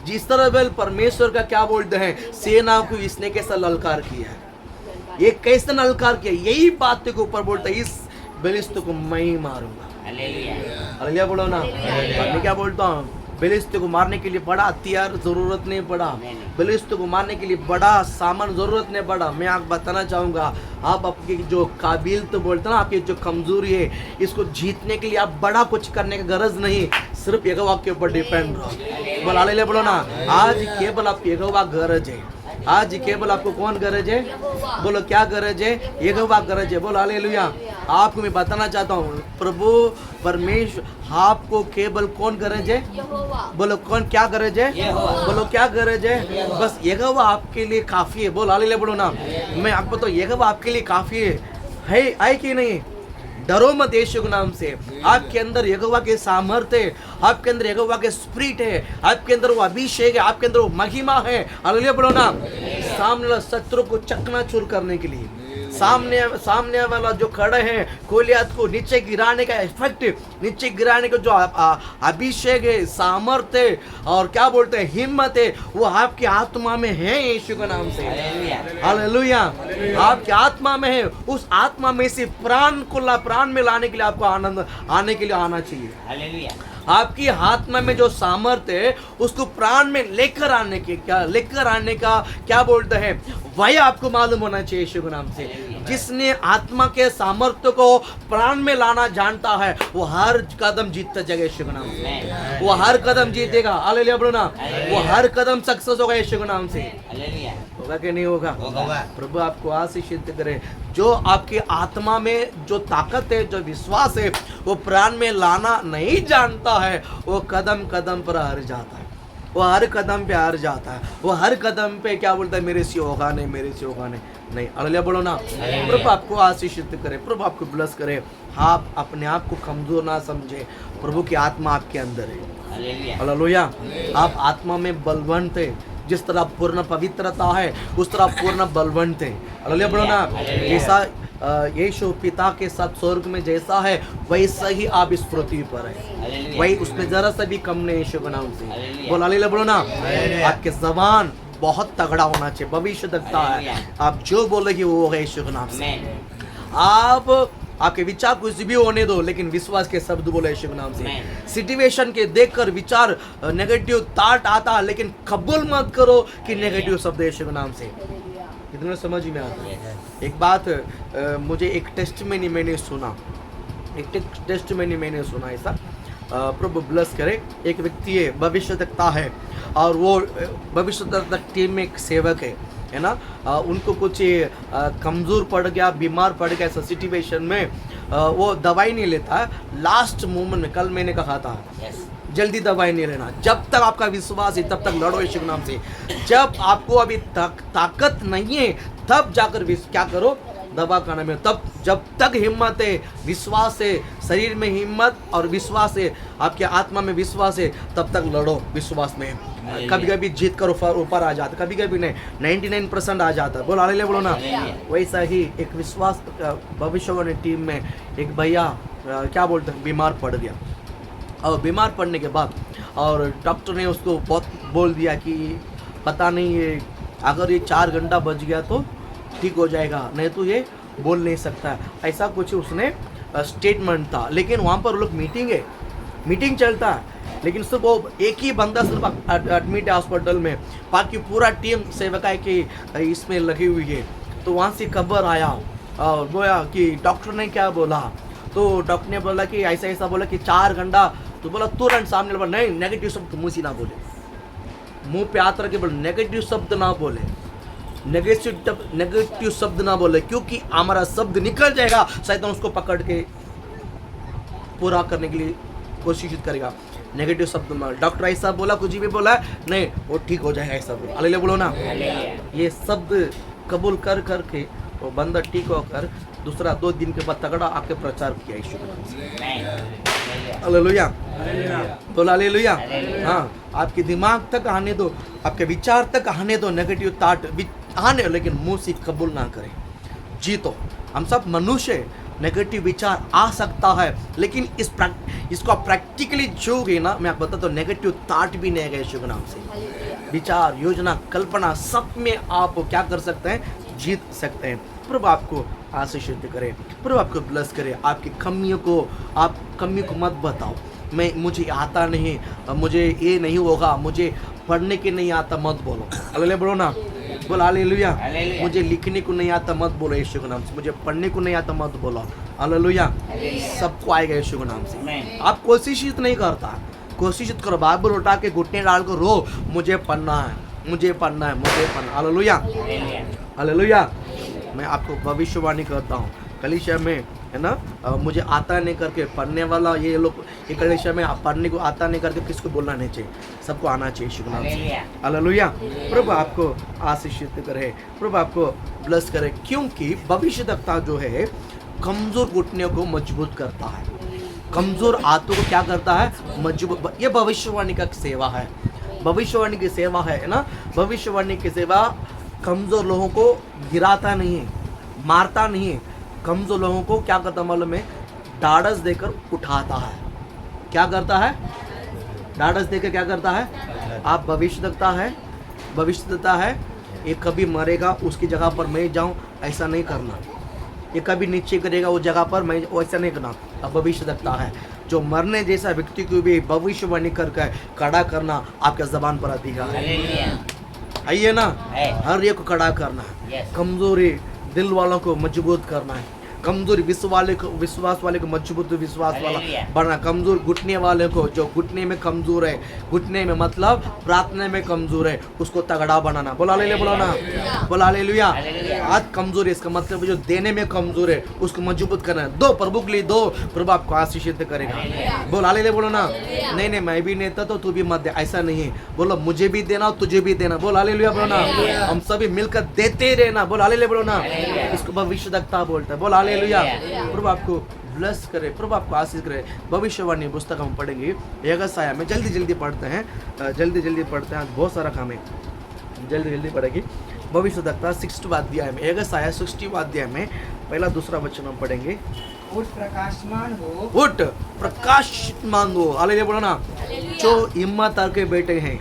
जिस तरह बेल परमेश्वर का क्या बोलते हैं, सेना को इसने कैसा ललकार किया है, ये कैसे ललकार किया। यही बात के ऊपर बोलता है, इस बलिष्ठ को मैं ही मारूंगा। हालेलुया बोलो ना। मैं क्या बोलता हूँ, बेलिस्ते को मारने के लिए बड़ा हथियार जरूरत नहीं पड़ा, बेलिस्ते को मारने के लिए बड़ा सामान जरूरत नहीं पड़ा। मैं आपको बताना चाहूँगा, आप आपकी जो काबिल तो बोलते ना, आपकी जो कमजोरी है, इसको जीतने के लिए आप बड़ा कुछ करने का गरज नहीं, सिर्फ यहोवा के ऊपर डिपेंड रहो। बोल हालेलुया बोलो ना। आज केवल आपकी यहोवा गरज है, आज केवल आपको कौन गरज है, बोलो क्या गरज है, यहोवा गरज है। बोलो हालेलुया। आपको मैं बताना चाहता हूँ, प्रभु परमेश्वर आपको केवल कौन गरज है, बोलो कौन क्या गरज है, बोलो क्या गरज है, बस यहोवा आपके लिए काफी है। बोलो हालेलुया बोलो ना। मैं आपको तो यहोवा आपके लिए काफी है कि नहीं। डरो मत यीशु के नाम से। आपके अंदर यहोवा के सामर्थ्य है, आपके अंदर यहोवा के स्पिरिट है, आपके अंदर वो अभिषेक है, आपके अंदर वो महिमा है। हालेलुया बोलो ना। सामने वाला शत्रु को चकनाचूर करने के लिए, सामने वाला जो खड़े हैं गोलियत को नीचे गिराने का इफेक्ट, नीचे गिराने का जो अभिषेक है, सामर्थ्य है और क्या बोलते हैं हिम्मत है, वो आपकी आत्मा में है यीशु के नाम से। हालेलुया। आपकी आत्मा में है, उस आत्मा में से प्राण में लाने के लिए आपको आनंद आने के लिए आना चाहिए।
हालेलुया।
आपकी आत्मा में जो सामर्थ्य है उसको प्राण में लेकर आने का क्या बोलते हैं, वही आपको मालूम होना चाहिए यीशु के नाम से। जिसने आत्मा के सामर्थ्य को प्राण में लाना जानता है, वो हर कदम जीतता जाएगा यीशु के नाम से। वो हर कदम जीतेगा। हालेलुया बोलो ना। वो हर कदम सक्सेस होगा यीशु के नाम से।
हालेलुया।
होगा कि नहीं होगा?
होगा।
प्रभु आपको आशीषित करे। जो आपकी आत्मा में जो ताकत है, जो विश्वास है, वो प्राण में लाना नहीं जानता है, वो कदम कदम पर हार जाता है, वो हर कदम पे हार जाता है, वो हर कदम पे क्या बोलता है, मेरे से होगा नहीं, मेरे से होगा नहीं। हालेलुया बोलो ना। प्रभु आपको आशीषित करे, प्रभु आपको ब्लेस करे। आप अपने आप को कमजोर ना समझे, प्रभु की आत्मा आपके अंदर है। हालेलुया। आप आत्मा में बलवंत है। जिस तरह पूर्ण पवित्रता है उस तरह पूर्ण बलवंत है। हालेलुया बोलो ना। जैसा यीशु पिता के साथ स्वर्ग में जैसा है, वैसा ही आप इस पृथ्वी पर है, वही उसमें जरा सा भी कम नहीं यीशु के नाम से। बोल हालेलुया बोलो ना। आपके जबान बहुत तगड़ा होना चाहिए, भविष्य दखता है। आप जो बोलेंगे वो होगा यीशु के नाम से। आपके विचार कुछ भी होने दो, लेकिन विश्वास के शब्द बोलो यीशु के नाम से। सिचुएशन के देखकर विचार नेगेटिव थॉट आता, लेकिन कबूल मत करो कि नेगेटिव शब्द यीशु के नाम से। कितने समझ में आता है? एक बात मुझे एक टेस्ट में मैंने सुना ऐसा, प्रभु ब्लेस करे। एक व्यक्ति है, भविष्य देखता है और वो भविष्य तक टीम में एक सेवक है ना। उनको कुछ कमज़ोर पड़ गया, बीमार पड़ गया, ऐसा सिचुएशन में वो दवाई नहीं लेता है। लास्ट मोमेंट में, कल मैंने कहा था जल्दी दवाई नहीं लेना। जब तक आपका विश्वास है तब तक लड़ो यीशु के नाम से। जब आपको अभी ताकत नहीं है तब जाकर क्या करो, दवा खाने में। तब जब तक हिम्मत है, विश्वास है, शरीर में हिम्मत और विश्वास है, आपके आत्मा में विश्वास है, तब तक लड़ो विश्वास में। कभी कभी जीत कर ऊपर आ जाता, कभी कभी नहीं, 99% आ जाता। बोलो हालेलुया बोलो ना। वैसा ही एक विश्वास भविष्यवाणी टीम में एक भैया क्या बोलते हैं, बीमार पड़ गया। और बीमार पड़ने के बाद और डॉक्टर ने उसको बहुत बोल दिया कि पता नहीं ये अगर ये 4 घंटा बच गया तो ठीक हो जाएगा, नहीं तो ये बोल नहीं सकता। ऐसा कुछ उसने स्टेटमेंट था। लेकिन वहाँ पर लोग मीटिंग चलता है, लेकिन सिर्फ वो एक ही बंदा सिर्फ एडमिट है हॉस्पिटल में, बाकी पूरा टीम सेवकाई की इसमें लगी हुई है। तो वहाँ से खबर आया और बोला कि डॉक्टर ने क्या बोला। तो डॉक्टर ने बोला कि ऐसा बोला कि 4 घंटा। तो बोला तुरंत सामने बोला, नहीं नेगेटिव शब्द मुँह से ना बोले, मुंह पे हाथ रख के बोले, नेगेटिव शब्द ना बोले, नेगेटिव शब्द ना बोले, क्योंकि हमारा शब्द निकल जाएगा, शैतान उसको पकड़ के पूरा करने के लिए कोशिश करेगा। नेगेटिव शब्द में डॉक्टर ऐसा बोला, कुछ भी बोला, नहीं वो ठीक हो जाएगा ऐसा बोलो, हालेलुया बोलो ना। ये शब्द कबूल कर करके वो बंदा ठीक होकर दूसरा 2 दिन के बाद तगड़ा आके प्रचार किया यीशु के नाम से। हालेलुया बोलो हालेलुया। हाँ, आपके दिमाग तक आने दो, आपके विचार तक आने दो, नेगेटिव थॉट आने, लेकिन मुंह से कबूल ना करें। जी तो हम सब मनुष्य, नेगेटिव विचार आ सकता है, लेकिन इसको आप प्रैक्टिकली जोगे ना, मैं आपको बताता हूँ, नेगेटिव थॉट भी नहीं आएगा यीशु के नाम से। विचार, योजना, कल्पना सब में आप क्या कर सकते हैं, जीत सकते हैं। प्रभु आपको आशीषित करे, प्रभु आपको ब्लेस करे। आपकी कमियों को, आप कमियों को मत बताओ, मुझे आता नहीं, मुझे ये नहीं होगा, मुझे पढ़ने के नहीं आता, मत बोलो। हालेलुया बोलो ना, बोलो हालेलुया। मुझे लिखने को नहीं आता, मत बोलो यीशु के नाम से। मुझे पढ़ने को नहीं आता, मत बोलो। हालेलुया, सबको आएगा यीशु के नाम से। आप कोशिश नहीं करता, कोशिश करो, बाइबल उठा के घुटने डाल कर रो, मुझे पढ़ना है, मुझे पढ़ना है, मुझे पढ़ना। Hallelujah hallelujah. मैं आपको भविष्यवाणी करता हूँ, कलीसिया में है ना, मुझे आता नहीं करके पढ़ने वाला ये लोग, ये कलीसिया में पढ़ने को आता नहीं करके किसको बोलना नहीं चाहिए, सबको आना चाहिए यीशु के नाम से। हालेलुया। प्रभु आपको आशीषित करे, प्रभु आपको ब्लेस करे, क्योंकि भविष्यवक्ता जो है कमजोर घुटने को मजबूत करता है, कमजोर हाथों को क्या करता है, मजबूत। ये भविष्यवाणी का सेवा है, भविष्यवाणी की सेवा है ना। भविष्यवाणी की सेवा कमजोर लोगों को गिराता नहीं है, मारता नहीं है, कमजोर लोगों को क्या करता मालूम है, ढाढ़स देकर उठाता है। क्या करता है, ढाढ़स देकर क्या करता है। आप भविष्य देखता है, भविष्य देता है, ये कभी मरेगा उसकी जगह पर मैं जाऊं, ऐसा नहीं करना। ये कभी नीचे करेगा उस जगह पर, मैं ऐसा नहीं करना। अब भविष्य देखता है, जो मरने जैसा व्यक्ति को भी भविष्यवाणी करके खड़ा करना आपके जबान पर अधिकार है। आइए ना, हर एक को खड़ा करना है, कमजोरी दिल वालों को मजबूत करना है, कमजोर विश्वास वाले को मजबूत विश्वास वाला बनना, कमजोर घुटने वाले को, जो घुटने में कमजोर है, घुटने में मतलब प्रार्थना में कमजोर है, उसको तगड़ा बनाना। बोला हालेलुया बोलो ना, बोला हालेलुया। आज कमजोर है, इसका मतलब जो देने में कमजोर है उसको मजबूत करना है। दो प्रभु के लिए दो, प्रभु आपको आशीषित करेगा। बोला हालेलुया बोलो ना। नहीं मैं भी नहीं था तो तू भी मत दे, ऐसा नहीं है। बोलो मुझे भी देना, तुझे भी देना। बोला हालेलुया बोलो ना। हम सभी मिलकर देते रहना। बोला हालेलुया बोलो ना। इसको भविष्यवक्ता बोलता है। बोला हालेलुया। प्रभु आपको ब्लेस करे, प्रभु आपको आशीष करे। भविष्यवाणी पुस्तक हम पढ़ेंगे यशायाह में, जल्दी पढ़ते हैं, जल्दी पढ़ते हैं, आज बहुत सारा काम है, जल्दी पढ़ेगी। भविष्यवक्ता 60वां अध्याय में, यशायाह 60वां अध्याय में पहला दूसरा वचन हम पढ़ेंगे।
उठ प्रकाशमान हो,
उठ प्रकाशमान हो। हालेलुया बोलो ना। जो हिम्मत के बेटे हैं,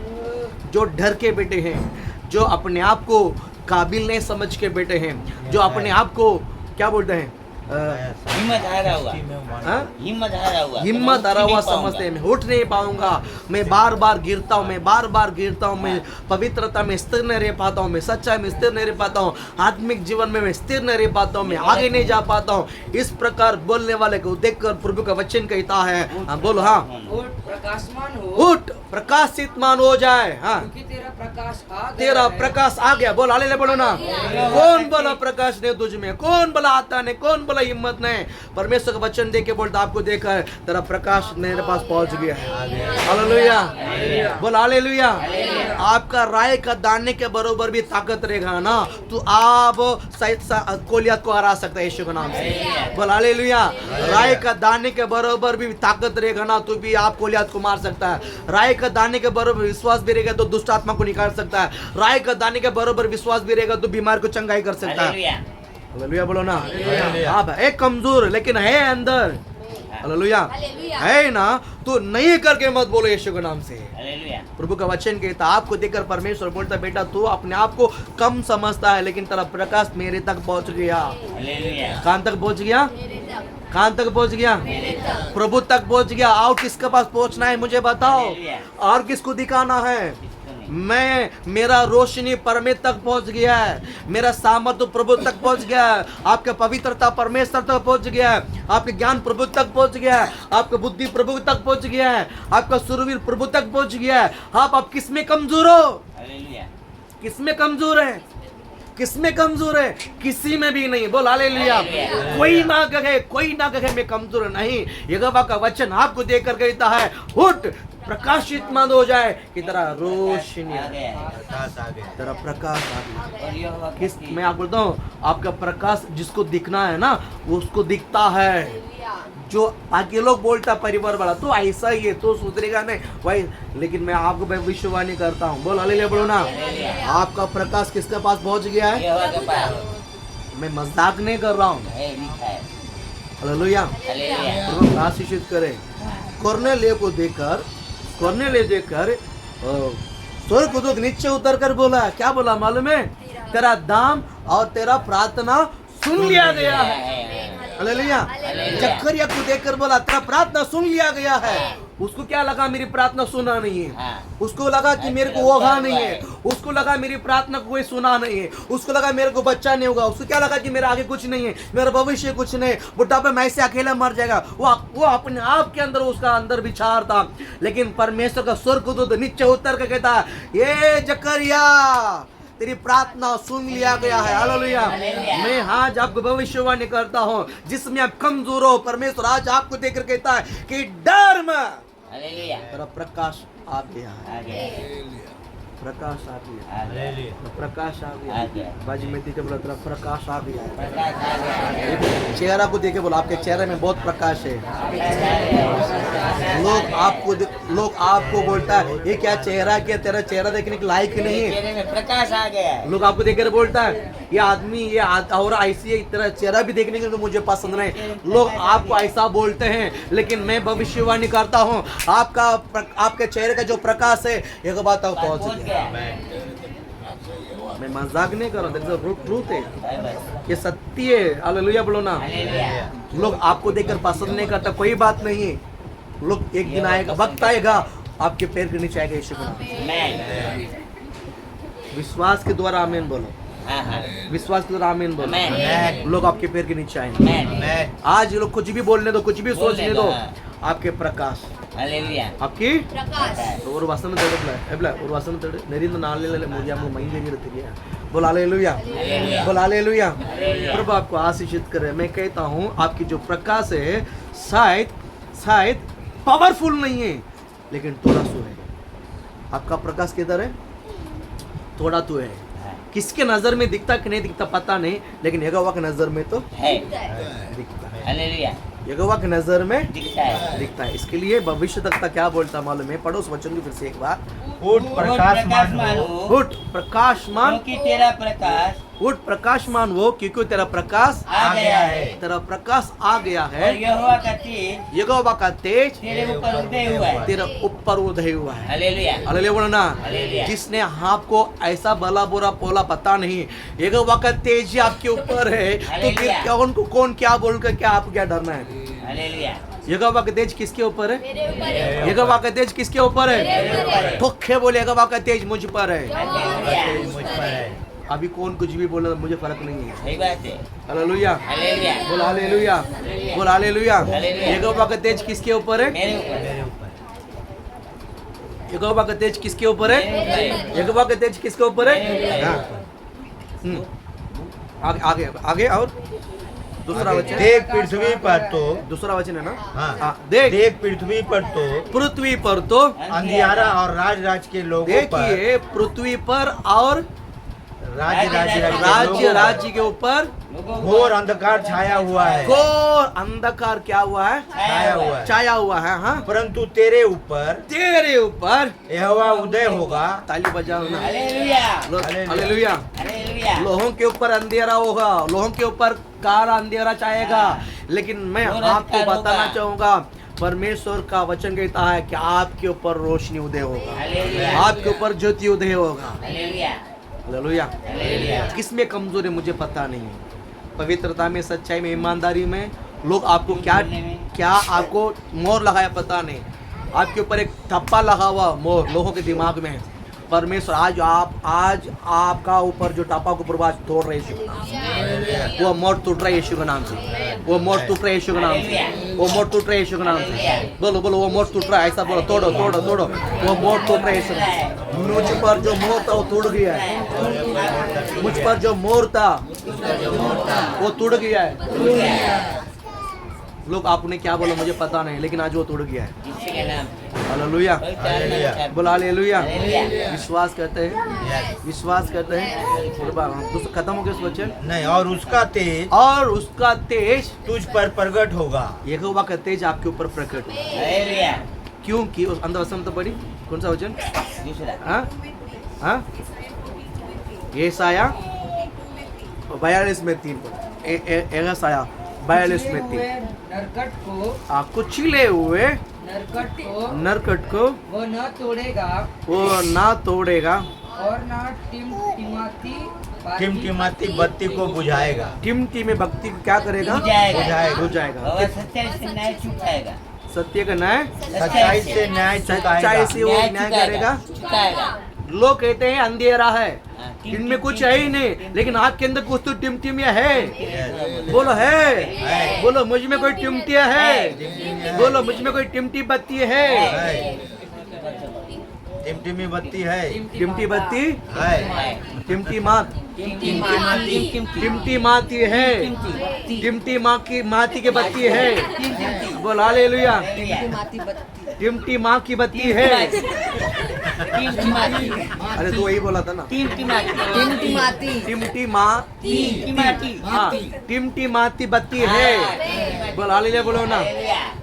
जो डर के बेटे हैं, जो अपने आप को काबिल नहीं समझ के बेटे हैं, जो अपने आप को क्या बोलते हैं,
हिम्मत हारा हुआ,
हिम्मत हारा हुआ समझते हैं। मैं उठ नहीं पाऊंगा, मैं बार बार गिरता हूँ, मैं पवित्रता में स्थिर नहीं रह पाता हूँ, मैं सच्चाई में स्थिर नहीं रह पाता हूँ, आत्मिक जीवन में मैं स्थिर नहीं रह पाता हूँ, मैं आगे नहीं जा पाता हूँ। इस प्रकार बोलने वाले को देखकर प्रभु का वचन कहता है, बोलो हाँ,
उठ प्रकाशमान हो,
उठ प्रकाशित मान हो जाए। हाँ,
क्योंकि तेरा प्रकाश आ गया
तेरा
है।
प्रकाश आ गया। बोल हालेलुया बोलो ना। कौन बोला प्रकाश नहीं तुझ में, कौन बोला आता नहीं, कौन बोला हिम्मत नहीं। परमेश्वर का वचन देके बोलता आपको देखा है, तेरा प्रकाश मेरे पास पहुंच गया है। हालेलुया बोल हालेलुया। आपका राय का दाने के बरोबर भी ताकत रहेगा ना, तो आप गोलियत को हरा सकता है यीशु के नाम से। बोल हालेलुया। राय का दाने के बरोबर भी ताकत रहेगा ना, तो भी आप गोलियत को मार सकता है। राय का दाने के बरोबर विश्वास भी रहेगा तो दुष्ट आत्मा को निकाल सकता है। राय का दाने के बरोबर विश्वास भी रहेगा तो बीमार को चंगाई कर सकता है। हालेलुया बोलो ना। आप है कमजोर लेकिन है अंदर, हालेलुया है ना, तो नहीं करके मत बोलो यीशु के नाम से। प्रभु का वचन कहता, आपको देखकर परमेश्वर बोलता, बेटा तू अपने आप को कम समझता है, लेकिन तेरा प्रकाश मेरे तक पहुंच गया। कहां तक पहुंच गया, कहां तक पहुंच गया, प्रभु तक पहुंच गया। और किसके पास पहुंचना है मुझे बताओ, और किसको दिखाना है। मैं, मेरा रोशनी परमेश्वर तक पहुंच गया है, मेरा सामर्थ्य प्रभु तक पहुंच गया है, आपका पवित्रता परमेश्वर तक पहुंच गया है, आपके ज्ञान प्रभु तक पहुंच गया है, आपका बुद्धि प्रभु तक पहुंच गया है, आपका सुरवीर प्रभु तक पहुंच गया है। आप किस में कमजोर हो, किस में कमजोर है, किसमें कमजोर है, किसी में भी नहीं। बोल हालेलुया। कोई ना कहे मैं कमजोर नहीं। यहोवा का वचन आपको देकर कहता है, उठ प्रकाशित मत हो जाए कि तेरा रोशनी
आ गया है।
प्रकाश आ गया।
तेरा प्रकाश आ गया।
और यहोवा का
किस
तीर
मैं आपको बोलता हूँ, आपका प्रकाश जिसको दिखना है ना वो उसको दिखता है। जो बाकी लोग बोलता परिवार वाला तो ऐसा ही है तो सुधरेगा नहीं वही, लेकिन मैं आपको भविष्यवाणी करता हूँ। बोल हालेलुया बोलो ना। आपका प्रकाश किसके पास पहुंच गया है?
यहोवा के पास
मैं मजाक नहीं कर रहा हूँ।
है, लिखा है।
हालेलुया।
हालेलुया।
प्रभु आशीषित करे। कोर्नेलियो को देखकर स्वर्गदूत नीचे उतर कर बोला, क्या बोला मालूम है? तेरा दाम और तेरा प्रार्थना सुन लिया गया है। हालेलुया। जकरिया को देखकर बोला तेरा प्रार्थना सुन लिया गया है। उसको क्या लगा मेरी प्रार्थना सुना नहीं है,
हाँ।
उसको लगा कि मेरे को होगा नहीं है, उसको लगा मेरी प्रार्थना को कोई सुना नहीं है, उसको लगा मेरे को बच्चा नहीं होगा, उसको क्या लगा कि मेरा आगे कुछ नहीं है, मेरा भविष्य कुछ नहीं, बुढ़ापे में ऐसे अकेला मर जाएगा। वो अपने आप के अंदर उसका अंदर विचार था। लेकिन परमेश्वर का स्वर्गदूत नीचे उतर के कहता ये जकरिया तेरी प्रार्थना सुन लिया गया है। हालेलुया। मैं आज आपको भविष्यवाणी करता हूँ, जिसमें आप कमजोर हो परमेश्वर आज आपको देखकर कहता है कि डर मत,
हालेलुया।
तेरा प्रकाश आ गया है।
आ गया है।
प्रकाश आ गया,
आ गया है।
हालेलुया।
प्रकाश आ
आ
गया।
गया।
बाजी में देखे बोला तेरा प्रकाश आ गया है।
प्रकाश आ गया है।
चेहरा को देखे बोला आपके चेहरे में बहुत प्रकाश है।
प्रकाश आ गया है।
लोग आपको बोलता है ये क्या चेहरा, क्या तेरा चेहरा देखने के लायक नहीं है।
चेहरे में प्रकाश आ गया है।
लोग आपको देखकर बोलता है ये आदमी और ऐसी है, तेरा चेहरा भी देखने के तो मुझे पसंद नहीं। लोग आपको ऐसा बोलते हैं, लेकिन मैं भविष्यवाणी करता हूँ आपके चेहरे का जो प्रकाश है एक बात तक पहुंच
पहुंच
गया।
गया।
मैं मजाक नहीं कर रहा हूँ, ट्रूथ है,
है बस।
ये सत्य है। हालेलुया बोलो ना।
हालेलुया।
लोग आपको देखकर पसंद नहीं करता, कोई बात नहीं है। लोग एक दिन आएगा, वक्त आएगा आपके पैर के नीचे आएगा यीशु का नाम।
मैं
विश्वास के द्वारा आमीन बोलो।
हाँ हाँ।
विश्वास के द्वारा आमीन बोलो।
मैं
लोग आपके पैर के नीचे आएंगे।
मैं
आज ये लोग कुछ भी बोलने दो, कुछ भी
बोलने
सोचने
दो,
दो,
हाँ।
आपके प्रकाश
हालेलुया।
आपकी
प्रकाश
और वसन और वसन नरिंद नाले मुझे हम मई जरी रहती है। बोल हालेलुया। बोल हालेलुया। प्रभु आपको आशीषित करे। मैं कहता हूँ आपकी जो प्रकाश है शायद पावरफुल नहीं है, लेकिन थोड़ा सो है। आपका प्रकाश किधर है? थोड़ा तो है। किसके नजर में दिखता कि नहीं दिखता पता नहीं, लेकिन यहोवा के नजर में तो
है।
दिखता है।
हालेलुया।
यहोवा के नजर में
दिखता है।
दिखता है। इसके लिए भविष्य तक का क्या बोलता मालूम है? पढ़ो उस वचन को फिर से एक बार।
उठ प्रकाशमान हो।
उठ प्रकाशमान,
क्योंकि तेरा प्रकाश
उठ प्रकाशमान वो, क्योंकि तेरा प्रकाश
आ गया है।
तेरा प्रकाश आ गया है।
और यहोवा का तेज
यहोवा का तेज
तेरे ऊपर उदय हुआ है।
तेरे ऊपर उदय हुआ है।
हालेलुया।
हालेलुया बोलो ना।
हालेलुया।
जिसने आपको ऐसा भला बुरा बोला पता नहीं, यहोवा का तेज ही आपके ऊपर है, तो फिर
हालेलुया।
कौन क्या बोलकर क्या आपको क्या डरना है?
हालेलुया।
यहोवा का तेज किसके ऊपर है?
मेरे ऊपर है।
यहोवा का तेज किसके ऊपर
मेरे ऊपर
है?
है।
ठोके बोले यहोवा का तेज मुझ पर है।
हालेलुया।
मुझ पर है।
अभी कौन कुछ भी बोले मुझे फर्क नहीं है।
सही बात है।
हालेलुया।
हालेलुया।
बोल हालेलुया। बोल हालेलुया।
हालेलुया।
यहोवा का तेज किसके ऊपर है?
मेरे ऊपर
मेरे ऊपर।
यहोवा का तेज किसके ऊपर है? यहोवा का तेज किसके ऊपर है? हाँ। आगे आगे आगे और दूसरा वचन।
देख पृथ्वी पर तो
दूसरा वचन है ना?
हाँ
देख
देख पृथ्वी पर तो
पृथ्वी पर तो
अंधियारा और राज के लोगों पर
देखिए पृथ्वी पर और राज्य के ऊपर
घोर अंधकार छाया हुआ है।
घोर अंधकार क्या हुआ है? छाया हुआ है। हाँ,
परंतु तेरे ऊपर यहोवा उदय होगा।
ताली बजाओ ना।
हालेलुया।
हालेलुया।
हालेलुया।
लोगों के ऊपर अंधेरा होगा, लोगों के ऊपर काला अंधेरा छाएगा, लेकिन मैं आपको बताना चाहूंगा परमेश्वर का वचन कहता है कि आपके ऊपर रोशनी उदय होगा,
हालेलुया।
आपके ऊपर ज्योति उदय होगा।
हालेलुया।
हालेलुया।
हालेलुया।
किसमें कमजोर है मुझे पता नहीं है। पवित्रता में, सच्चाई में, ईमानदारी में लोग आपको क्या आपको मोहर लगाया पता नहीं। आपके ऊपर एक ठप्पा लगा हुआ मोहर लोगों के दिमाग में है। परमेश्वर आज आपका ऊपर जो टप्पा को प्रभाव तोड़ रहे यीशु के नाम से। वो मोहर टूट रहा है यीशु के नाम से। वो मोहर टूट रहा है यीशु के नाम से। वो मोहर टूट रहा है यीशु के नाम से। बोलो बोलो वो मोहर टूट रहा है। ऐसा बोलो, तोड़ो तोड़ो तोड़ो। वो मोहर टूट रहा है यीशु के नाम से। मुझ पर जो मोहर था वो टूट गया है। मुझ पर जो मोहर था वो टूट गया है। लोग आपने क्या बोला मुझे पता नहीं, लेकिन आज वो तोड़ गया है।
यीशु के नाम से
हालेलुया,
पवित्र आत्मा के साथ।
बोला हालेलुया।
हालेलुया।
विश्वास करते हैं, विश्वास करते हैं। दूसरा खत्म हो गया इस वचन।
नहीं, और उसका तेज
और उसका तेज,
तुझ पर प्रकट होगा।
यहोवा का तेज आपके ऊपर प्रकट होगा,
हालेलुया।
क्योंकि उस अंदर वचन तो पढ़ी, कौन सा वचन?
दूसरा
हाँ हाँ, येसाया 42:3 येसाया 42:3
नरकट को
कुचले हुए नरकट को
वो न तोड़ेगा
वो ना तोड़ेगा
और न
टिमटिमाती बत्ती को बुझाएगा।
टिमटी में भक्ति को क्या करेगा?
बुझाएगा।
बुझाएगा।
और सच्चाई से न्याय छुपाएगा।
सत्य का न्याय,
सच्चाई से न्याय
सच्चाई से वो न्याय करेगा।
छुपाएगा।
लोग कहते हैं अंधेरा है,
हाँ,
इनमें कुछ है ही नहीं, लेकिन आपके अंदर कुछ तो टिमटिमिया है। बोलो है, बोलो मुझ में कोई टिमटिया है, बोलो मुझ में कोई टिमटी बत्ती है।
टिमटिमी बत्ती है,
टिमटी बत्ती,
है।
टिमटी मात, टिमटी माती है, टिमटी माँ की माती की बत्ती है। बोल हालेलुया। टिमटी माँ की बत्ती है। अरे तो वही बोला था ना, टिमटी माँ, हाँ टिमटी माती बत्ती है। बोल हालेलुया, बोलो ना।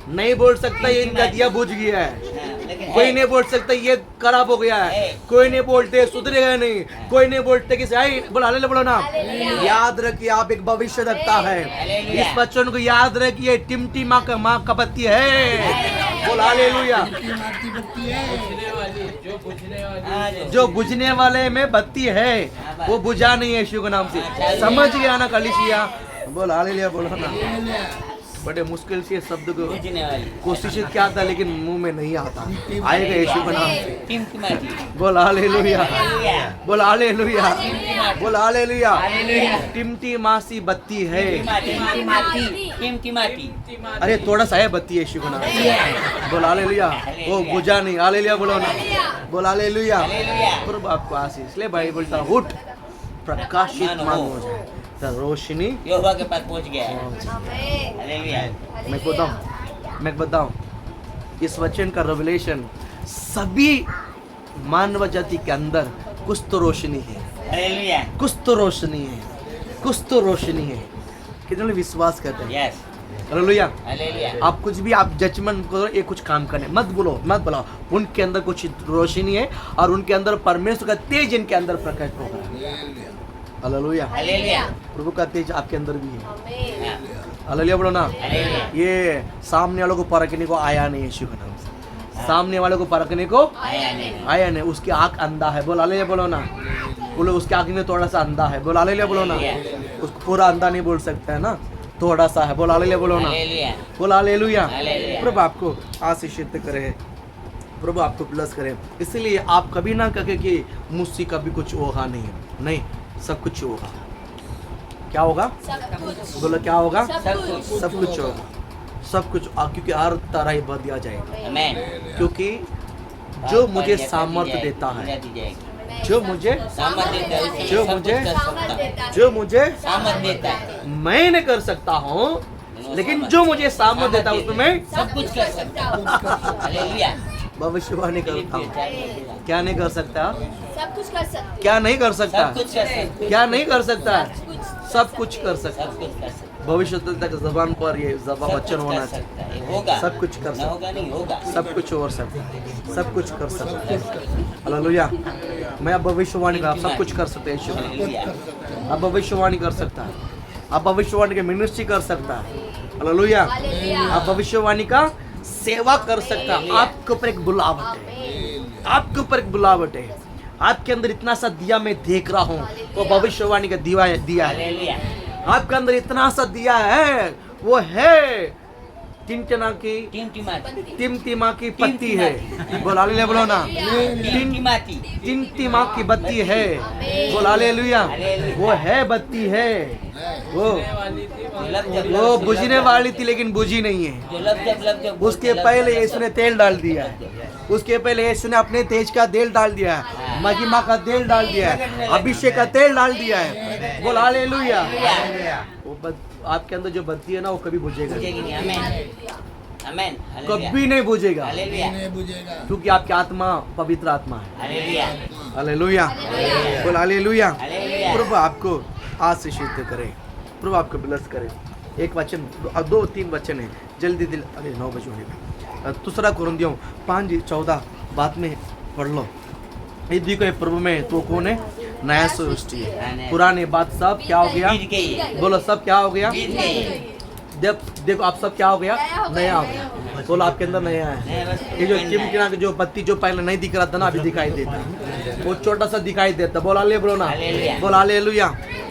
नहीं बोल सकता ये इनका दिया बुझ गया है, कोई नहीं बोल सकता ये खराब हो गया है, कोई नहीं बोलते सुधरेगा नहीं, कोई नहीं बोलते कि आई बोलो हालेलुया, बोलो ना। याद रखिए आप एक भविष्य रखता है, इस बच्चों को याद रखिए टिमटी माँ का बत्ती है। बोलो हालेलुया।
बुझने वाली, जो बुझने वाली,
जो बुझने वाले में बत्ती है वो बुझा नहीं है यीशु के नाम से। समझ गया ना कलीसिया? बोल हालेलुया, बोलो ना। बड़े मुश्किल से शब्द को
बुझने वाली।
कोशिश क्या था, लेकिन मुंह में नहीं आता, आएगा यीशु के नाम से।
टिमटिमाती।
बोल हालेलुया, बोल हालेलुया, बोल हालेलुया।
हालेलुया।
टिमटी मासी बत्ती है।
टिमटिमाती।
अरे थोड़ा सा है बत्ती यीशु के नाम से। बोल हालेलुया, वो बुझा नहीं। हालेलुया बोलो ना, बोल हालेलुया। प्रभु आपको आशीष ले। भाई बोलता उठ, प्रकाशित मान हो जाए, तो रोशनी।
यहोवा के पास पहुंच गया है। हालेलुया।
मैं बताऊं इस वचन का रेवलेशन सभी मानव जाति के अंदर कुछ तो रोशनी है,
हालेलुया।
कुछ तो रोशनी है, कुछ तो रोशनी है। कितने लोग विश्वास करते हैं?
यस।
हालेलुया।
हालेलुया।
आप कुछ भी आप जजमेंट करो, ये कुछ काम करने मत बोलो, मत बोलो। उनके अंदर कुछ रोशनी है और उनके अंदर परमेश्वर का तेज इनके अंदर प्रकट हो रहा है। हालेलुया।
हालेलुया।
प्रभु का तेज आपके अंदर भी है। हालेलुया बोलो ना।
हालेलुया।
ये सामने वालों को परखने को आया नहीं यीशु के नाम से। सामने वालों को परखने को आया नहीं। उसकी आंख अंधा है। बोल हालेलुया बोलो ना। बोलो उसकी आंख में थोड़ा सा अंधा है। बोल हालेलुया बोलो ना। उसको पूरा अंधा नहीं बोल सकता है ना, थोड़ा सा है। बोल हालेलुया बोलो ना।
हालेलुया।
बोल हालेलुया।
हालेलुया।
प्रभु आपको आशीषित करे, प्रभु आपको प्लस करे। इसलिए आप कभी ना कहे कि मुझसे कभी कुछ होगा नहीं। नहीं, सब कुछ होगा। क्या होगा? बोलो क्या होगा? सब कुछ होगा, सब कुछ। क्योंकि हर तरह ही बढ़ दिया जाएगा।
आमीन।
क्योंकि जो मुझे सामर्थ्य देता है, जो मुझे
सामर्थ देता है,
जो
सब
मुझे-
कुछ कर सकता है।
जो मुझे
सामर्थ देता है,
मैं नहीं कर सकता हूँ, लेकिन जो मुझे सामर्थ्य देता है उसमें मैं
सब कुछ कर सकता हूँ। हालेलुया।
भविष्यवाणी करता हूँ। क्या नहीं कर सकता?
सब कुछ कर सकते
क्या नहीं कर सकता?
सब कुछ कर सकता
क्या नहीं कर सकता? सब कुछ कर
है।
सकता।
सब कुछ कर सकता
भविष्य तक जबान पर ये
है।
वचन होना
कर
चाहिए।
सकता है। होगा।
सब कुछ कर
ना
सकता,
होगा नहीं होगा।
सब कुछ हो सकता है, सब कुछ कर सकता है। हालेलुया। मैं अब भविष्यवाणी कर, आप सब कुछ कर सकते हैं यीशु में।
हालेलुया।
आप भविष्यवाणी कर सकता है, आप भविष्यवाणी की मिनिस्ट्री कर सकता है। हालेलुया। आप भविष्यवाणी का सेवा कर सकता है। आपके ऊपर एक बुलावट है, आपके ऊपर एक बुलावट है। आपके अंदर इतना सा दिया मैं देख रहा हूँ, वो भविष्यवाणी का दिया है।
हालेलुया।
आपके अंदर इतना सा दिया है, वो है टिमटिमा की,
टिमटिमाती।
टिमटिमा की पत्ती है। बोल हालेलुया बोलो ना।
टिमटिमाती।
टिमटिमा की बत्ती है। बोल हालेलुया। वो है बत्ती है, वो वो बुझने वाली थी लेकिन बुझी नहीं है।
जो लब जब
उसके पहले यीशु ने तेल डाल दिया, उसके पहले यीशु ने अपने तेज का तेल डाल दिया है, महिमा का तेल डाल दिया है, अभिषेक का तेल डाल दिया है। बोल हालेलुया। वो आपके अंदर जो बत्ती है ना वो कभी बुझेगा
बुझेगी नहीं। आमेन आमेन
कभी नहीं बुझेगा,
हालेलुया
क्योंकि आपकी आत्मा पवित्र आत्मा है।
Hallelujah
hallelujah. बोल हालेलुया।
हालेलुया।
प्रभु आपको आशीषित करे, प्रभु आपको ब्लेस करे। एक वचन, 2-3 वचन है जल्दी दिल, अरे 9 बजे होने का। दूसरा कुरिन्थियों 5:14 बाद में पढ़ लो। यदि कोई प्रभु में तो कौन है? नया सृष्टि है, पुराने बात सब क्या हो गया?
बीत गई।
बोलो सब क्या हो गया?
बीत गई।
देखो आप सब क्या हो गया? नया हो गया। बोलो आपके अंदर नया है। ये जो चिमकिना जो बत्ती जो पहले नहीं दिख रहा था ना, अभी दिखाई देता है, वो छोटा सा दिखाई देता। बोल हालेलुया, बोलो ना, बोल हालेलुया।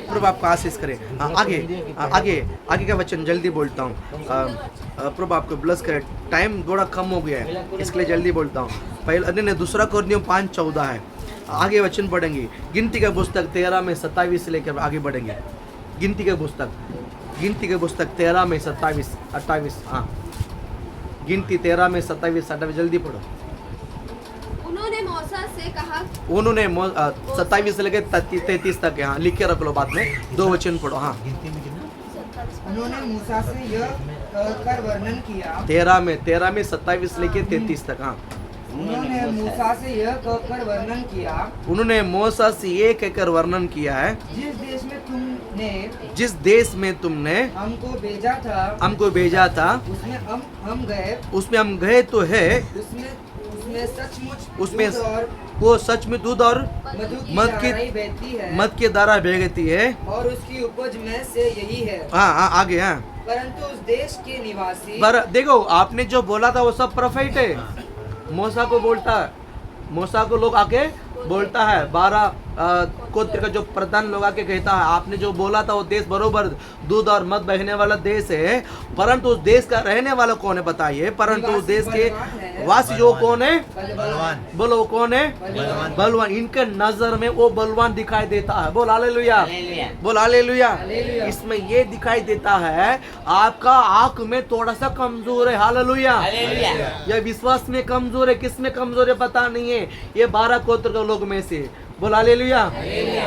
प्रभु आपको आशीष करे। आगे का वचन जल्दी बोलता हूँ। प्रभु आपको ब्लेस करे। टाइम थोड़ा कम हो गया है, इसके लिए जल्दी बोलता हूँ। पहले नहीं, दूसरा कुरिन्थियों 5:14 है। आगे वचन पढ़ेंगे। गिनती का पुस्तक 13 में 27 से लेकर आगे बढ़ेंगे। गिनती के पुस्तक 13 में 27-28। हाँ, गिनती 13 में 27-28 जल्दी पढ़ो।
उन्होंने मूसा से कहा,
उन्होंने 27 से लेकर 33 तक है। हाँ, लिख के रख लो, बाद में 2 वचन पढ़ो। हाँ,
उन्होंने मूसा से यह कहकर वर्णन किया,
13 में 27 लेके 33 तक। हाँ,
उन्होंने मूसा से यह कहकर वर्णन किया,
उन्होंने मूसा से ये कहकर वर्णन किया है,
जिस देश में तुमने हमको भेजा था, उसमें हम गए तो है, उसमें सचमुच दूध और मद की धारा बहती है, और उसकी उपज में से यही है।
हाँ, आगे। हाँ,
परंतु उस देश के निवासी,
पर देखो आपने जो बोला था वो सब प्रोफेट है। मूसा को बोलता है, मूसा को लोग आके बोलता है, 12 गोत्र का जो प्रधान लोग आके कहता है, आपने जो बोला था वो देश बरोबर दूध और मद बहने वाला देश है, परंतु उस देश का रहने वाला कौन है बताइए? परंतु उस देश के वासी जो कौन है?
बलवान।
बोलो वो कौन है? बलवान। इनके नजर में वो बलवान दिखाई देता है। बोल हालेलुया, बोल हालेलुया। इसमें ये दिखाई देता है आपका आंख में थोड़ा सा कमजोर है। हालेलुया। यह विश्वास में कमजोर है, किस में कमजोर है पता नहीं है। ये 12 गोत्र के लोग में से। बोल हालेलुया,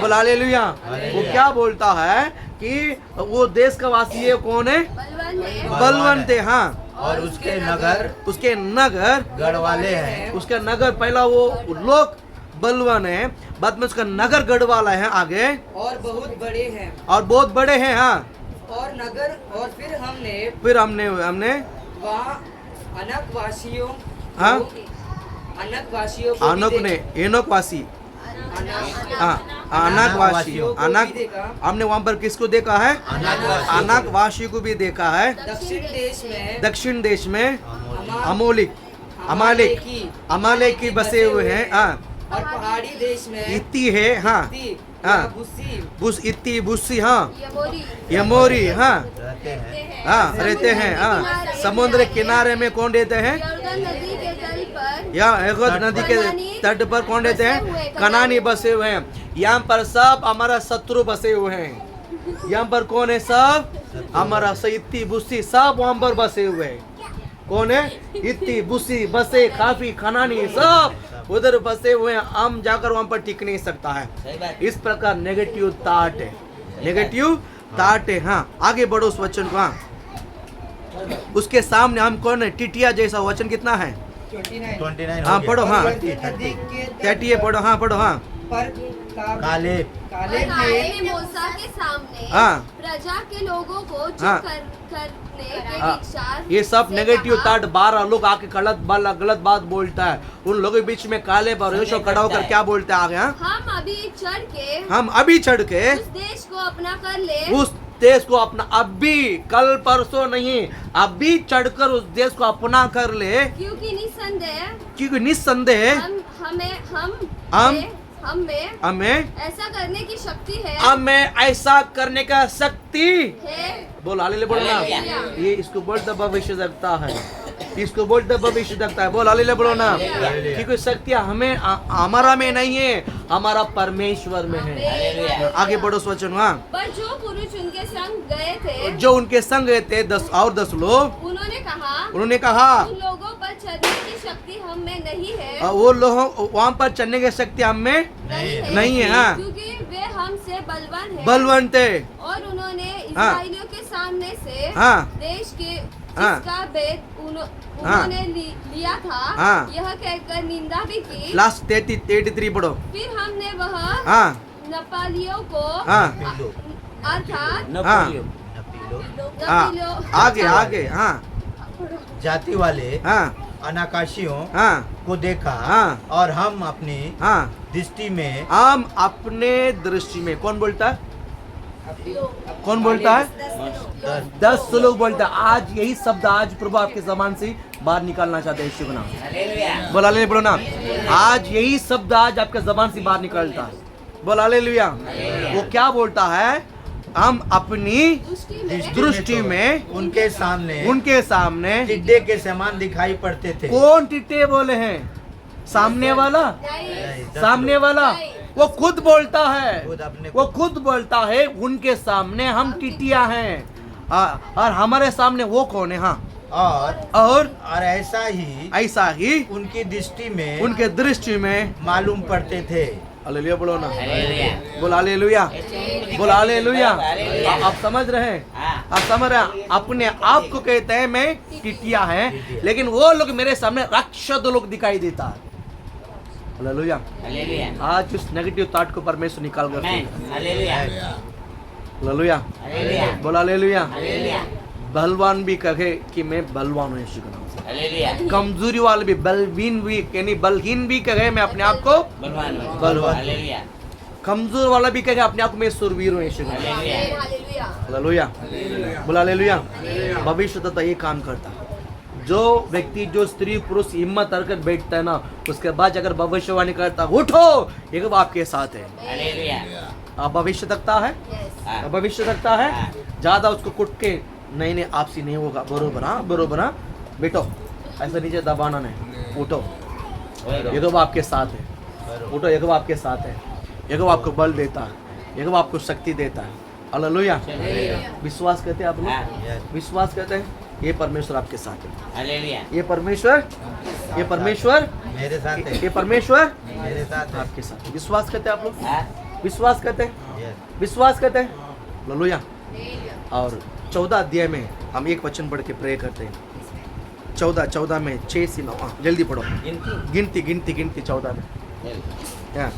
बोल हालेलुया। वो क्या बोलता है कि वो देश का वासी है कौन है? बलवान थे। हाँ,
और उसके नगर गढ़ वाले हैं।
उसका नगर, पहला वो लोग बलवान है, बाद में उसका नगर गढ़ वाला है। आगे
और बहुत बड़े हैं। हाँ, और नगर, और फिर हमने वहाँ अनकवासियों हमने वहाँ पर किसको देखा है? अनकवासी को भी देखा है। दक्षिण देश में अमालेक की बसे हुए हैं। हाँ, और पहाड़ी देश में इत्ती है। हाँ, बुस्सी। हाँ, यमोरी। हाँ, रहते हैं। हाँ, समुद्र किनारे में कौन रहते हैं? यरदन नदी के तट पर कौन रहते हैं? कनानी बसे हुए हैं। यहाँ पर सब हमारा शत्रु बसे हुए हैं। यहाँ पर कौन है? सब हमारा इत्ती बुस्सी सब वहाँ पर बसे हुए हैं। कौन है? इत्ती बुस्सी बसे, काफी कनानी सब उधर बसे हुए हैं। हम जाकर वहाँ पर टिक नहीं सकता है। इस प्रकार नेगेटिव थाट है। हाँ, आगे बढ़ो उस वचन को। हाँ, उसके सामने हम कौन है? टिटिया जैसा। वचन कितना है?
29।
हाँ, पढ़ो। हाँ, 30 पढ़ो। हाँ, पढ़ो। हाँ,
कालेब
ने मूसा के सामने प्रजा के लोगों को चुप करने के विचार,
ये सब नेगेटिव थाट 12 लोग आके गलत बात बोलता है। उन लोगों के बीच में कालेब और योशुआ खड़ा होकर क्या बोलते हैं आगे?
हम अभी चढ़ के उस देश को अपना कर ले,
उस देश को अपना, अभी कल परसों नहीं, अभी चढ़कर उस देश को अपना कर ले, क्योंकि निस्संदेह हमें
ऐसा करने की शक्ति है।
हमें ऐसा करने का शक्ति
है।
बोल हालेलुया, बोलो ना। ये इसको बोलता भविष्य जगता है, इसको बोलता भविष्य जगता है। बोल हालेलुया, बोलो ना। क्योंकि शक्तियाँ हमें हमारा में नहीं है, हमारा परमेश्वर में है। आगे बढ़ो वचन। हाँ,
पर जो पुरुष उनके संग गए थे 10 लोग, उन्होंने कहा
उन लोगों
पर चढ़ने की शक्ति हम में नहीं है, है
वो लोग वहाँ पर चलने की शक्ति हम में नहीं है, हाँ।
क्योंकि वे हमसे बलवान है
बलवान थे,
और उन्होंने इस्राएलियों के सामने से
हाँ।
देश के
हाँ।
जिसका भेद उन्होंने लिया था
हाँ।
यह कहकर निंदा भी की।
लास्ट 33 पढ़ो।
फिर हमने वह
हाँ
नपालियों को
हाँ
अर्थात
नपोलियो
हाँ
नपीलियों
आगे आगे हाँ
जाति वाले
हाँ
अनाकाशियों
हाँ
को देखा
हाँ।
और हम अपनी
हाँ
दृष्टि में
हम अपने दृष्टि में, कौन बोलता है, कौन बोलता है, 10 लोग बोलता है। आज यही शब्द आज प्रभु आपके जबान से बाहर निकालना चाहते हैं, यीशु का नाम
हालेलुया
बोला ले बोलो ना, आज यही शब्द आज आपके जबान से बाहर निकलता है, बोला हालेलुया। वो क्या बोलता है, हम अपनी दृष्टि में
उनके सामने टिड्डे के समान दिखाई पड़ते थे।
कौन टिट्टे बोले हैं, सामने वाला, सामने वाला वो खुद बोलता है,
खुद अपने
वो खुद बोलता है उनके सामने हम टिटिया हैं, और हमारे सामने वो कौन है, हाँ। और ऐसा ही
उनकी दृष्टि में
उनके दृष्टि में
मालूम पड़ते थे।
हालेलुया बोलो ना,
हालेलुया
बोला हालेलुया, बोला हालेलुया। आप समझ रहे हैं,
हाँ।
आप समझ रहे हैं, अपने आप को कहते हैं मैं टिटिया है, लेकिन वो लोग मेरे सामने राक्षस लोग दिखाई देता है। हालेलुया।
हालेलुया
आज उस नेगेटिव थॉट को परमेश्वर निकाल कर
आमेन हालेलुया
हालेलुया
हालेलुया
बोला हालेलुया।
हालेलुया
बलवान भी कहे कि मैं बलवान हूँ यीशु के नाम से,
हालेलुया
कमजोरी वाले भी, बलहीन भी यानी बलहीन भी कहे मैं अपने आप को
बलवान हूँ।
बलवान।
हालेलुया
कमजोर वाला भी कहे अपने आप को मैं सुरवीर हूँ यीशु के नाम से।
हालेलुया
हालेलुया बोला हालेलुया। भविष्य तथा ये काम करता है, जो व्यक्ति जो स्त्री पुरुष हिम्मत कर बैठता है ना, उसके बाद अगर भविष्यवाणी करता उठो एक आपके साथ है,
हालेलुया
भविष्य तकता है,
हाँ।
भविष्य तकता है,
हाँ।
ज्यादा उसको कुट के नहीं आपसी नहीं होगा, बरोबर हाँ बरोबर हाँ बेटो, ऐसा नीचे दबाना नहीं, उठो ये तो आपके साथ है, उठो ये आपके साथ है, ये आपको बल देता है, ये आपको शक्ति देता है। हालेलुया। विश्वास करते हैं आप
हाँ।
लोग, विश्वास करते हैं ये परमेश्वर आपके साथ है,
हालेलुया
ये परमेश्वर
मेरे साथ है,
ये परमेश्वर
मेरे साथ है।
आपके साथ है। विश्वास करते हैं आप लोग,
हाँ।
विश्वास करते हैं,
Yes.
विश्वास करते हैं। हालेलुया। और 14 अध्याय में हम एक वचन पढ़ के प्रे करते हैं, 14 में 6 से 9, जल्दी पढ़ो, गिनती 14 में, हाँ।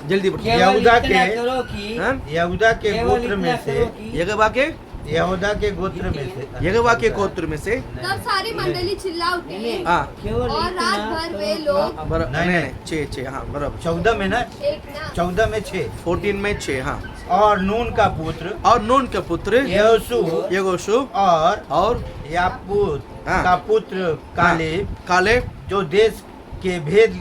जल्दी पढ़ो।
यहूदा के
हाँ?
यहूदा के गोत्र में से
यहोवा के
यहूदा के गोत्र में से
यहोवा के गोत्र में से
तब सारी मंडली चिल्ला उठी
हाँ
और रात भर वे लोग
नहीं 6 हाँ बराबर
14 में ना,
एक ना
14 में 6
14 में 6 हाँ।
और नून का पुत्र
और नून के पुत्र
यहोशू
यहोशू
और यापूत
हाँ।
का पुत्र
काले
जो देश के भेद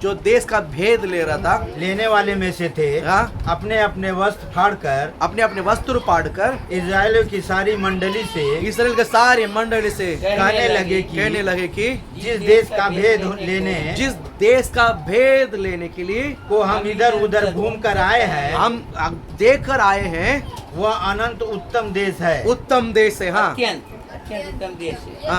जो देश का भेद ले रहा था,
लेने वाले में से थे,
हाँ।
अपने अपने वस्त्र फाड़कर
अपने वस्त्र फाड़ कर
इस्राएल की सारी मंडली से
इसराइल के सारे मंडली से
कहने लगे कि
जिस
जिस देश का भेद लेने
के लिए
को हम इधर उधर घूम कर आए हैं,
हम देख कर आए हैं,
वह अनंत उत्तम देश है।
उत्तम देश है। हाँ
अत्यंत उत्तम देश है।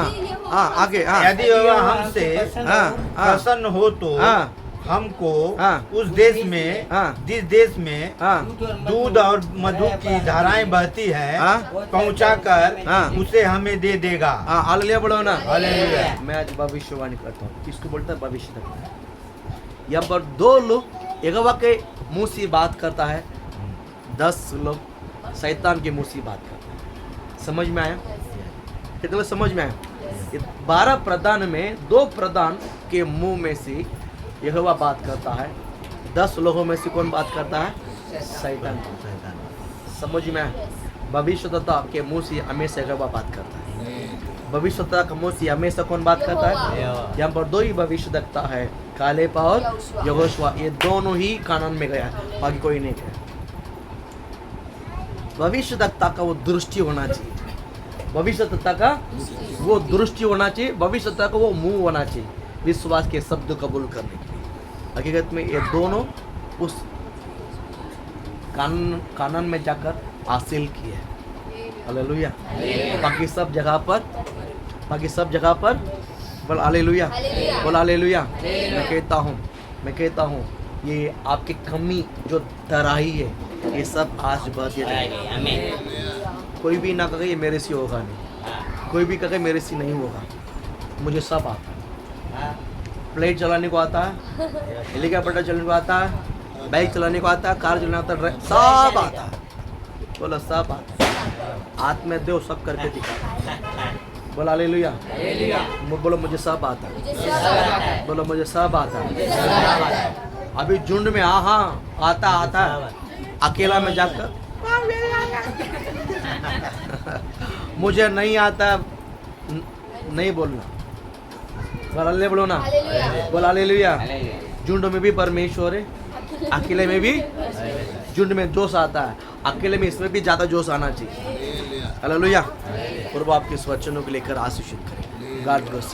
हाँ आगे हाँ
यदि वह हमसे
हाँ
प्रसन्न हो तो
हाँ।
हमको
हाँ।
उस देश में
हाँ।
जिस देश में
हाँ
दूध और मधु की धाराएं बहती हैं,
हाँ।
पहुंचाकर
हाँ।
उसे हमें दे देगा।
हाँ हालेलुया बढ़ो ना।
हालेलुया।
मैं आज भविष्यवाणी करता हूँ, किसको बोलता है भविष्य तक। यहाँ पर 2 लोग यहोवा के मुंह से बात करता है, 10 लोग शैतान के मुंह से बात करता है। समझ में आया कितना समझ में आया। 12 प्रधान में 2 प्रधान के मुंह में से यहोवा बात करता है, 10 लोगों में से कौन बात करता है, शैतान। समझ में आया। भविष्यद्वक्ता के मुंह से हमेशा यहोवा बात करता है, भविष्यद्वक्ता के मुंह से हमेशा कौन बात करता है। यहाँ पर 2 ही भविष्यद्वक्ता है, कालेब और यहोशुआ, ये दोनों ही कानान में गया, बाकी कोई नहीं गया। भविष्यद्वक्ता का वो दृष्टि होना चाहिए, भविष्यद्वक्ता का वो दृष्टि होना चाहिए, भविष्यद्वक्ता का वो मुंह होना चाहिए विश्वास के शब्द कबूल करने के लिए। हकीकत में ये दोनों उस कानून में जाकर हासिल किए। हालेलुया। बाकी सब जगह पर बोल हालेलुया,
हालेलुया।
बोल हालेलुया। मैं कहता हूँ ये आपकी कमी जो दराही है ये सब आज बढ़ती रहेगी।
आमीन।
कोई भी ना कहे ये मेरे से होगा नहीं,
हाँ,
कोई भी कहे मेरे से नहीं होगा। मुझे सब आता है,
हाँ,
प्लेट चलाने को आता है, हेलीकॉप्टर चलाने को आता है, बाइक चलाने को आता है, कार चलाने आता है, सब आता है। बोलो सब आता है। हाथ में दो सब करके दिखा। बोला हालेलुया, बोलो मुझे सब आता है।
मुझे सब आता है।
बोलो मुझे सब आता है।
मुझे सब आता है।
अभी झुंड में हाँ आता है, अकेला में जाकर मुझे नहीं आता नहीं बोलना। बोल बोलो ना,
हालेलुया।
बोल हालेलुया।
हालेलुया।
झुंड में भी परमेश्वर है, अकेले में भी झुंड में जोश आता है, अकेले में इसमें भी ज्यादा जोश आना चाहिए। हालेलुया। प्रभु आपके इस वचनों को लेकर आशीषित करें। God bless.